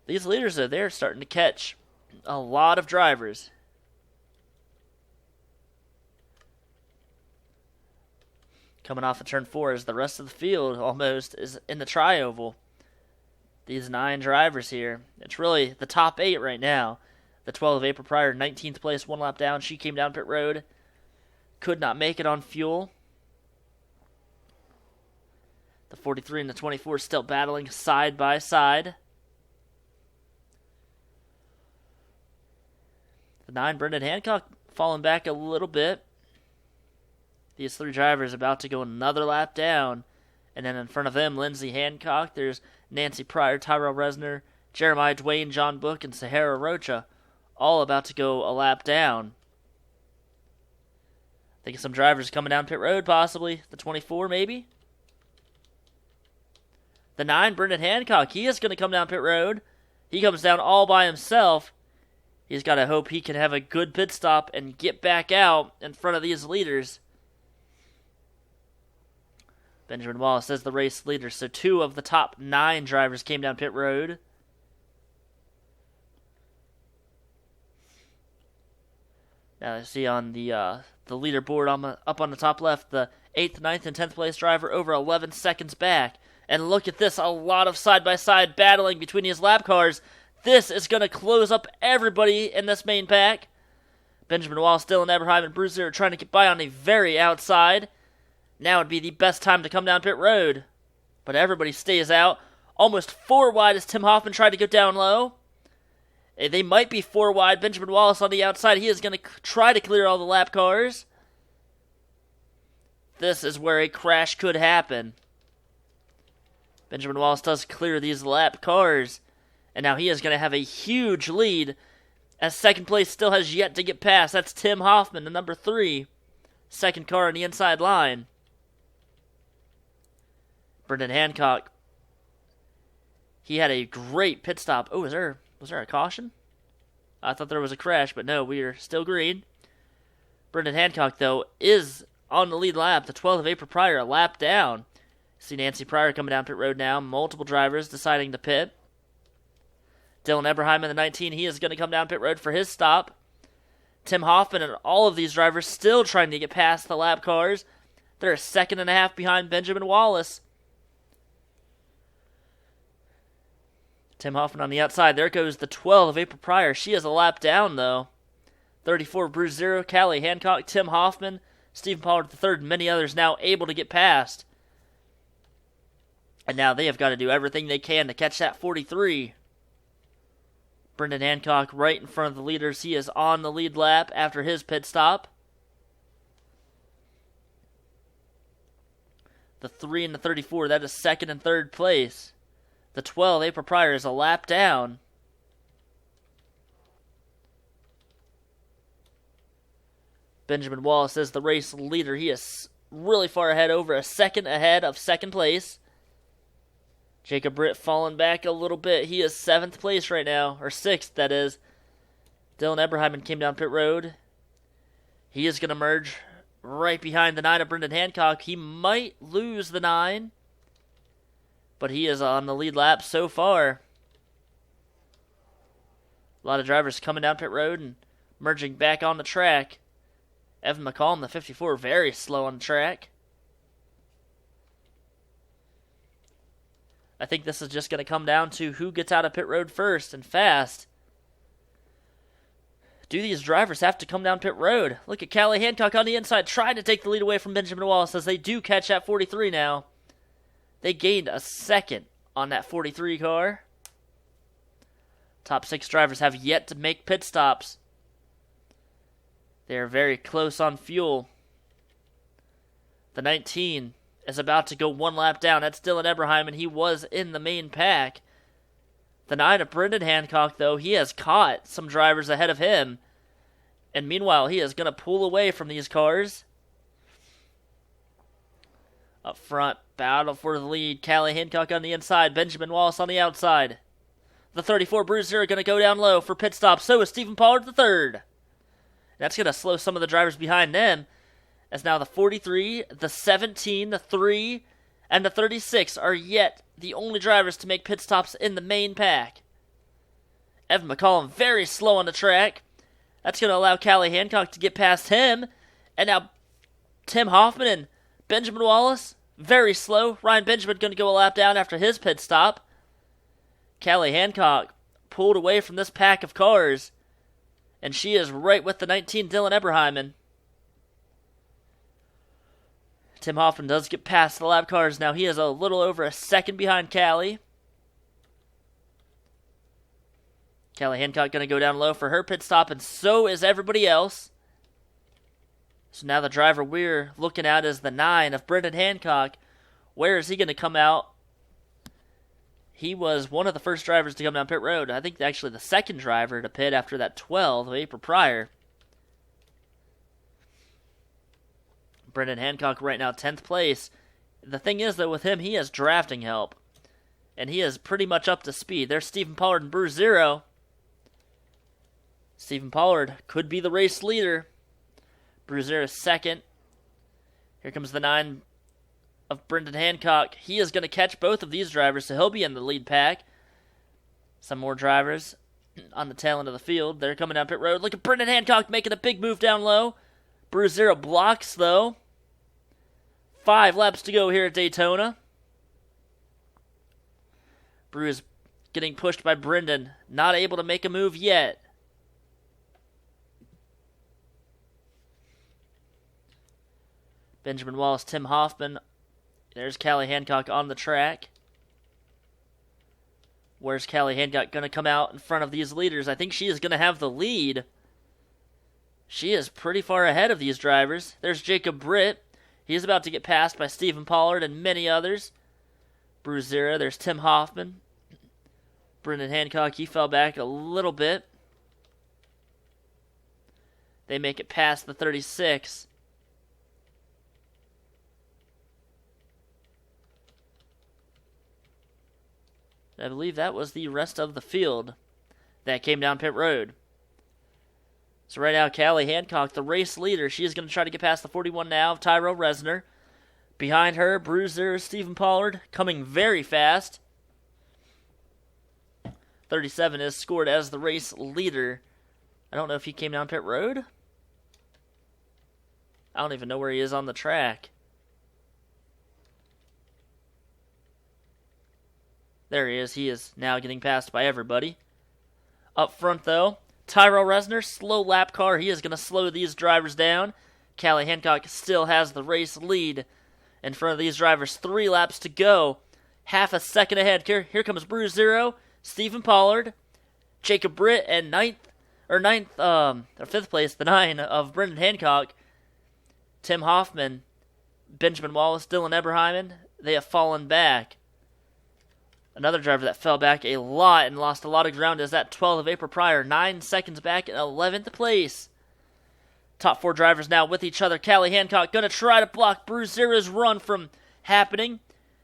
Speaker 1: These leaders are there starting to catch a lot of drivers. Coming off of turn 4 as the rest of the field almost is in the tri-oval. These 9 drivers here. It's really the top 8 right now. The 12 of April Pryor, 19th place, 1 lap down. She came down pit road. Could not make it on fuel. The 43 and the 24 still battling side by side. The 9, Brendan Hancock, falling back a little bit. These 3 drivers about to go another lap down. And then in front of them, Lindsey Hancock. There's Nancy Pryor, Tyrell Resner, Jeremiah Dwayne, John Book, and Sahara Rocha. All about to go a lap down. I think some drivers coming down pit road, possibly. The 24, maybe? The 9, Brendan Hancock, he is going to come down pit road. He comes down all by himself. He's got to hope he can have a good pit stop and get back out in front of these leaders. Benjamin Wallace is the race leader, so 2 of the top 9 drivers came down pit road. Now, you see on the leaderboard up on the top left, the 8th, 9th, and 10th place driver over 11 seconds back. And look at this, a lot of side-by-side battling between these lap cars. This is going to close up everybody in this main pack. Benjamin Wallace, Dylan Eberheim, and Bruiser are trying to get by on the very outside. Now would be the best time to come down pit road. But everybody stays out. Almost 4 wide as Tim Hoffman tried to go down low. They might be 4 wide. Benjamin Wallace on the outside. He is going to try to clear all the lap cars. This is where a crash could happen. Benjamin Wallace does clear these lap cars. And now he is going to have a huge lead as second place still has yet to get past. That's Tim Hoffman, the number 3. Second car on the inside line. Brendan Hancock. He had a great pit stop. Oh, was there a caution? I thought there was a crash, but no, we are still green. Brendan Hancock, though, is on the lead lap. The 12th of April Pryor, a lap down. See Nancy Pryor coming down pit road now. Multiple drivers deciding to pit. Dylan Eberheim in the 19, he is going to come down pit road for his stop. Tim Hoffman and all of these drivers still trying to get past the lap cars. They're a second and a half behind Benjamin Wallace. Tim Hoffman on the outside. There goes the 12 of April Pryor. She is a lap down, though. 34, Bruce Zero, Callie Hancock, Tim Hoffman, Stephen Pollard III, and many others now able to get past. And now they have got to do everything they can to catch that 43. Brendan Hancock right in front of the leaders. He is on the lead lap after his pit stop. The 3 and the 34, that is second and third place. The 12, April Pryor, is a lap down. Benjamin Wallace is the race leader. He is really far ahead, over a second ahead of second place. Jacob Britt falling back a little bit. He is 7th place right now, or 6th, that is. Dylan Eberheim came down pit road. He is going to merge right behind the 9 of Brendan Hancock. He might lose the 9, but he is on the lead lap so far. A lot of drivers coming down pit road and merging back on the track. Evan McCollum, the 54, very slow on the track. I think this is just going to come down to who gets out of pit road first and fast. Do these drivers have to come down pit road? Look at Callie Hancock on the inside trying to take the lead away from Benjamin Wallace as they do catch that 43 now. They gained a second on that 43 car. Top 6 drivers have yet to make pit stops. They are very close on fuel. The 19 is about to go 1 lap down. That's Dylan Eberheim, and he was in the main pack. The 9 of Brendan Hancock, though, he has caught some drivers ahead of him. And meanwhile, he is going to pull away from these cars. Up front, battle for the lead. Callie Hancock on the inside. Benjamin Wallace on the outside. The 34 Bruiser are going to go down low for pit stop. So is Stephen Pollard III. That's going to slow some of the drivers behind them. As now the 43, the 17, the 3, and the 36 are yet the only drivers to make pit stops in the main pack. Evan McCollum very slow on the track. That's going to allow Callie Hancock to get past him. And now Tim Hoffman and Benjamin Wallace, very slow. Ryan Benjamin going to go a lap down after his pit stop. Callie Hancock pulled away from this pack of cars. And she is right with the 19, Dylan Eberheim. Tim Hoffman does get past the lap cars now. He is a little over a second behind Callie. Callie Hancock going to go down low for her pit stop, and so is everybody else. So now the driver we're looking at is the 9 of Brendan Hancock. Where is he going to come out? He was one of the first drivers to come down pit road. I think actually the second driver to pit after that 12 of April Pryor. Brendan Hancock right now 10th place. The thing is, though, with him, he has drafting help. and he is pretty much up to speed. There's Stephen Pollard and Bruce Zero. Stephen Pollard could be the race leader. Bruce Zero second. Here comes the 9 of Brendan Hancock. He is going to catch both of these drivers, so he'll be in the lead pack. Some more drivers on the tail end of the field. They're coming down pit road. Look at Brendan Hancock making a big move down low. Bruce Zero blocks, though. 5 laps to go here at Daytona. Bruce getting pushed by Brendan. Not able to make a move yet. Benjamin Wallace, Tim Hoffman. There's Callie Hancock on the track. Where's Callie Hancock going to come out in front of these leaders? I think she is going to have the lead. She is pretty far ahead of these drivers. There's Jacob Britt. He's about to get passed by Stephen Pollard and many others. Bruce Zero. There's Tim Hoffman. Brendan Hancock, he fell back a little bit. They make it past the 36. I believe that was the rest of the field that came down pit road. So right now, Callie Hancock, the race leader, she is going to try to get past the 41 now of Tyrell Resner. Behind her, Bruiser, Stephen Pollard, coming very fast. 37 is scored as the race leader. I don't know if he came down pit road. I don't even know where he is on the track. There he is. He is now getting passed by everybody. Up front, though, Tyrell Resner, slow lap car. He is going to slow these drivers down. Callie Hancock still has the race lead in front of these drivers. 3 laps to go. Half a second ahead. Here comes Bruce Zero, Stephen Pollard, Jacob Britt, and fifth place, the 9 of Brendan Hancock, Tim Hoffman, Benjamin Wallace, Dylan Eberheimen. They have fallen back. Another driver that fell back a lot and lost a lot of ground is that 12 of April Pryor, 9 seconds back in 11th place. Top 4 drivers now with each other. Callie Hancock going to try to block Bruce Zero's run from happening.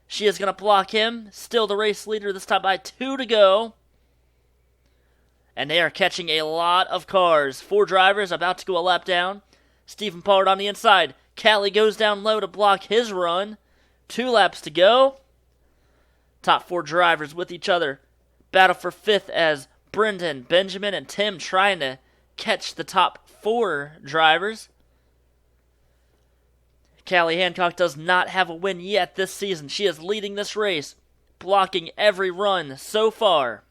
Speaker 1: She is going to block him. Still the race leader, this time by 2 to go. And they are catching a lot of cars. 4 drivers about to go a lap down. Stephen Pollard on the inside. Callie goes down low to block his run. 2 laps to go. Top 4 drivers with each other. Battle for 5th as Brendan, Benjamin, and Tim trying to catch the top 4 drivers. Callie Hancock does not have a win yet this season. She is leading this race, blocking every run so far.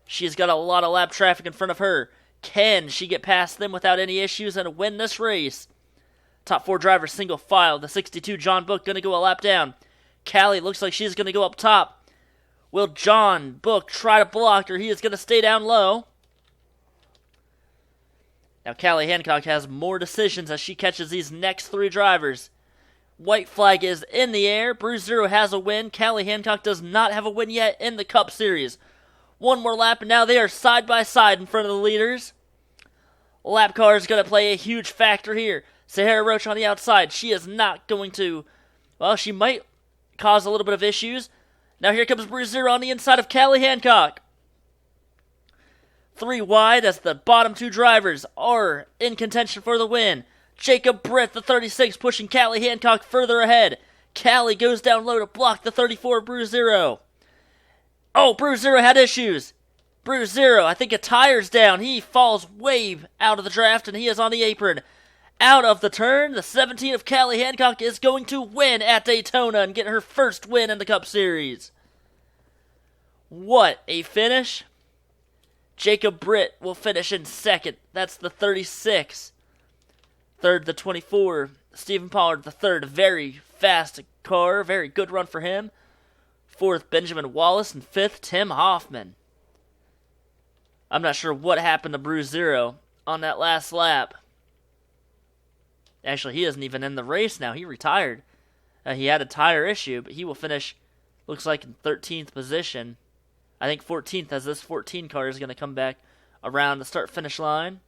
Speaker 1: She's got a lot of lap traffic in front of her. Can she get past them without any issues and win this race? Top 4 drivers single file. The 62 John Book going to go a lap down. Callie looks like she's going to go up top. Will John Book try to block her? He is going to stay down low. Now Callie Hancock has more decisions as she catches these next 3 drivers. White flag is in the air. Bruce Zero has a win. Callie Hancock does not have a win yet in the Cup Series. 1 more lap, and now they are side by side in front of the leaders. Lap car is going to play a huge factor here. Sahara Roach on the outside. She is not going to... Well, she might cause a little bit of issues. Now here comes Bruce Zero on the inside of Callie Hancock. 3 wide as the bottom 2 drivers are in contention for the win. Jacob Britt, the 36, pushing Callie Hancock further ahead. Callie goes down low to block the 34 Bruce Zero. Oh, Bruce Zero had issues. Bruce Zero, I think a tire's down. He falls way out of the draft and he is on the apron. Out of the turn, the 17 of Callie Hancock is going to win at Daytona and get her first win in the Cup Series. What a finish. Jacob Britt will finish in second. That's the 36. Third, the 24. Stephen Pollard, the third. Very fast car. Very good run for him. Fourth, Benjamin Wallace. And fifth, Tim Hoffman. I'm not sure what happened to Bruce Zero on that last lap. Actually, he isn't even in the race now. He retired. He had a tire issue, but he will finish, looks like, in 13th position. I think 14th, as this 14 car is going to come back around the start-finish line.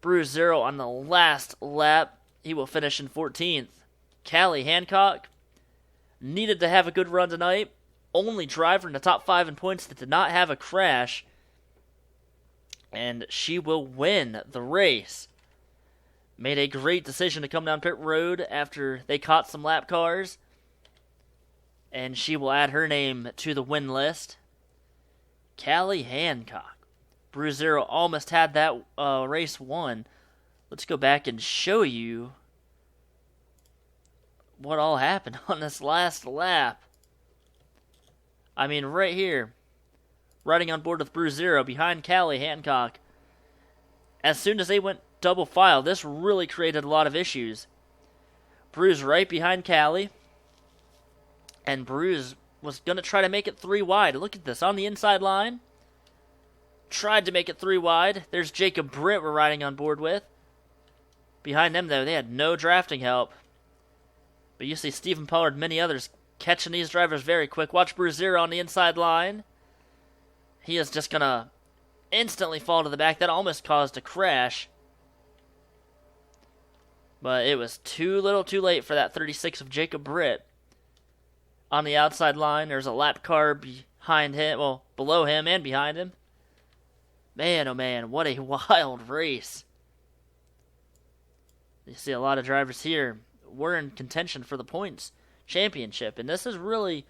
Speaker 1: Bruce Zero on the last lap. He will finish in 14th. Callie Hancock, needed to have a good run tonight. Only driver in the top 5 in points that did not have a crash. And she will win the race. Made a great decision to come down pit road after they caught some lap cars. And she will add her name to the win list. Callie Hancock. Brew Zero almost had that race won. Let's go back and show you what all happened on this last lap. I mean, right here, riding on board with Brew Zero behind Callie Hancock. As soon as they went double file, this really created a lot of issues. Brew's right behind Callie, and Brew's was going to try to make it 3 wide. Look at this, on the inside line. Tried to make it 3 wide. There's Jacob Britt we're riding on board with. Behind them, though, they had no drafting help. But you see Stephen Pollard and many others catching these drivers very quick. Watch Brew Zero on the inside line. He is just going to instantly fall to the back. That almost caused a crash. But it was too little too late for that 36 of Jacob Britt. On the outside line, there's a lap car behind him, well, below him and behind him. Man, oh man, what a wild race. You see a lot of drivers here. We're in contention for the points championship, and this is really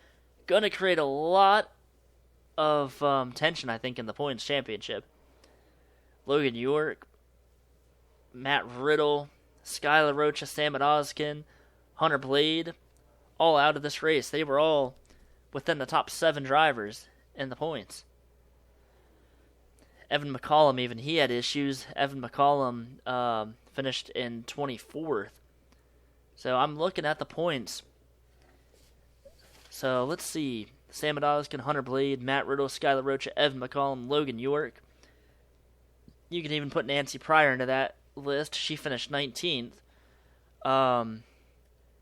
Speaker 1: going to create a lot of tension, I think, in the points championship. Logan York, Matt Riddle, Skylar Rocha, Sam Oskin, Hunter Blade, all out of this race. They were all within the top 7 drivers in the points. Evan McCollum, even he had issues. Evan McCollum finished in 24th. So I'm looking at the points. So let's see. Sam Oskin, Hunter Blade, Matt Riddle, Skylar Rocha, Evan McCollum, Logan York. You can even put Nancy Pryor into that list. She finished 19th.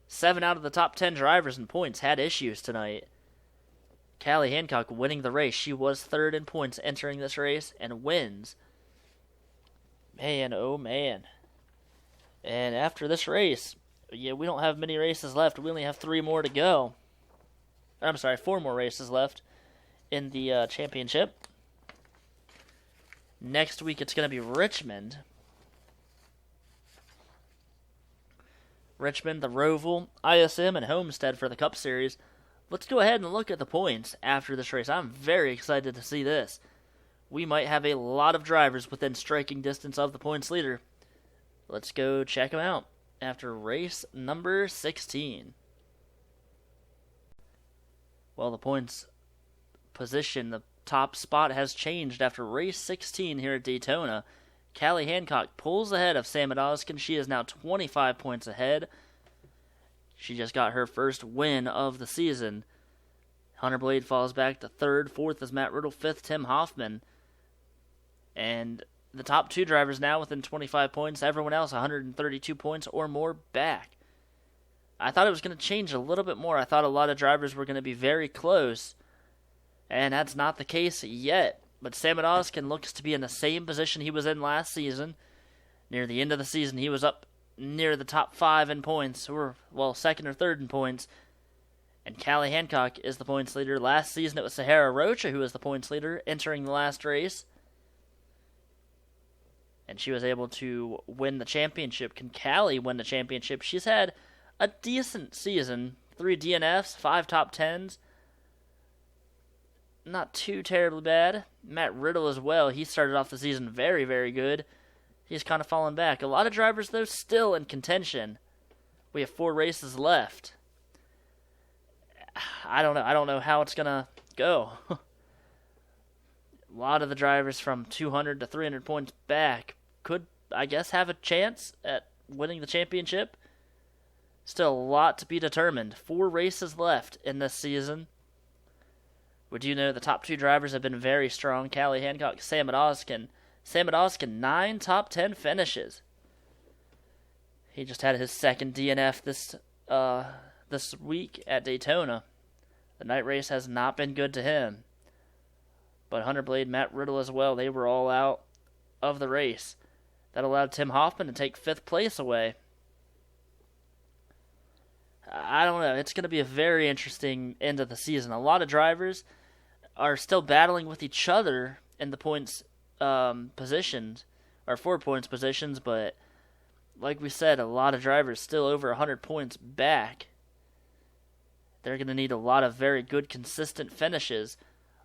Speaker 1: 7 out of the top 10 drivers in points had issues tonight. Callie Hancock winning the race. She was 3rd in points entering this race and wins. Man, oh man. And after this race, we don't have many races left. We only have 3 more to go. I'm sorry, 4 more races left in the championship. Next week it's going to be Richmond. Richmond, the Roval, ISM, and Homestead for the Cup Series. Let's go ahead and look at the points after this race. I'm very excited to see this. We might have a lot of drivers within striking distance of the points leader. Let's go check them out after race number 16. Well, the points position, the top spot has changed after race 16 here at Daytona. Callie Hancock pulls ahead of Sam Oskin. She is now 25 points ahead. She just got her first win of the season. Hunter Blade falls back to 3rd. 4th is Matt Riddle. 5th, Tim Hoffman. And the top 2 drivers now within 25 points. Everyone else 132 points or more back. I thought it was going to change a little bit more. I thought a lot of drivers were going to be very close. And that's not the case yet. But Sam Oskin looks to be in the same position he was in last season. Near the end of the season, he was up near the top 5 in points, or, well, 2nd or 3rd in points. And Callie Hancock is the points leader. Last season, it was Sahara Rocha who was the points leader entering the last race. And she was able to win the championship. Can Callie win the championship? She's had a decent season. 3 DNFs, 5 top 10s. Not too terribly bad. Matt Riddle as well. He started off the season very, very good. He's kind of fallen back. A lot of drivers, though, still in contention. We have 4 races left. I don't know. I don't know how it's going to go. A lot of the drivers from 200 to 300 points back could, I guess, have a chance at winning the championship. Still a lot to be determined. 4 races left in this season. Would you know the top 2 drivers have been very strong? Callie Hancock, Sam Oskin. Sam Oskin, 9 top 10 finishes. He just had his 2nd DNF this week at Daytona. The night race has not been good to him. But Hunter Blade, Matt Riddle as well, they were all out of the race. That allowed Tim Hoffman to take 5th place away. I don't know. It's going to be a very interesting end of the season. A lot of drivers are still battling with each other in the points positions, or 4 points positions, but like we said, a lot of drivers still over 100 points back. They're going to need a lot of very good, consistent finishes.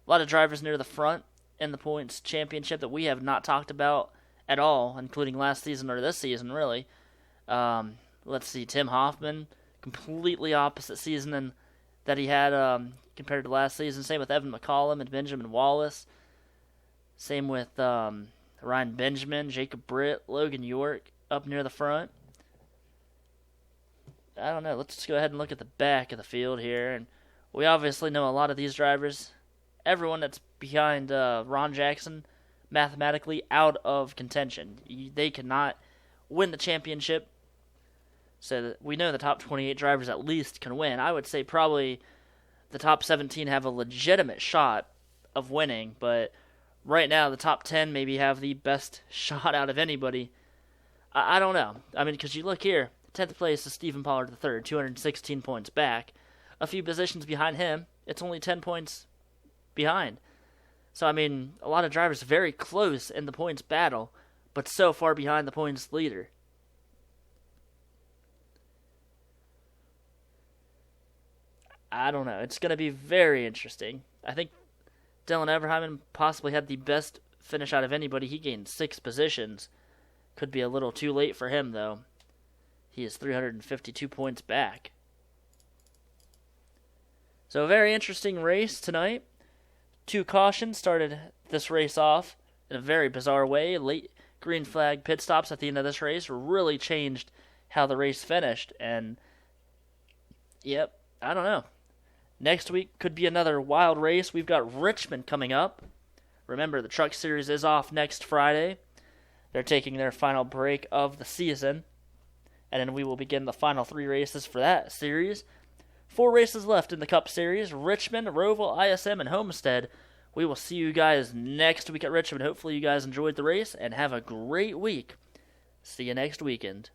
Speaker 1: A lot of drivers near the front in the points championship that we have not talked about at all, including last season or this season, really. Let's see, Tim Hoffman, completely opposite season that he had compared to last season. Same with Evan McCollum and Benjamin Wallace. Same with Ryan Benjamin, Jacob Britt, Logan York up near the front. I don't know. Let's just go ahead and look at the back of the field here. And we obviously know a lot of these drivers. Everyone that's behind Ron Jackson, mathematically out of contention. They cannot win the championship. So we know the top 28 drivers at least can win. I would say probably the top 17 have a legitimate shot of winning. But right now, the top 10 maybe have the best shot out of anybody. I don't know. I mean, because you look here, 10th place is Stephen Pollard III, 216 points back. A few positions behind him, it's only 10 points behind. So, I mean, a lot of drivers very close in the points battle, but so far behind the points leader. I don't know. It's going to be very interesting. I think Dylan Everheim possibly had the best finish out of anybody. He gained 6 positions. Could be a little too late for him, though. He is 352 points back. So a very interesting race tonight. 2 cautions started this race off in a very bizarre way. Late green flag pit stops at the end of this race really changed how the race finished. And, yep, I don't know. Next week could be another wild race. We've got Richmond coming up. Remember, the Truck Series is off next Friday. They're taking their final break of the season. And then we will begin the final 3 races for that series. 4 races left in the Cup Series. Richmond, Roval, ISM, and Homestead. We will see you guys next week at Richmond. Hopefully you guys enjoyed the race and have a great week. See you next weekend.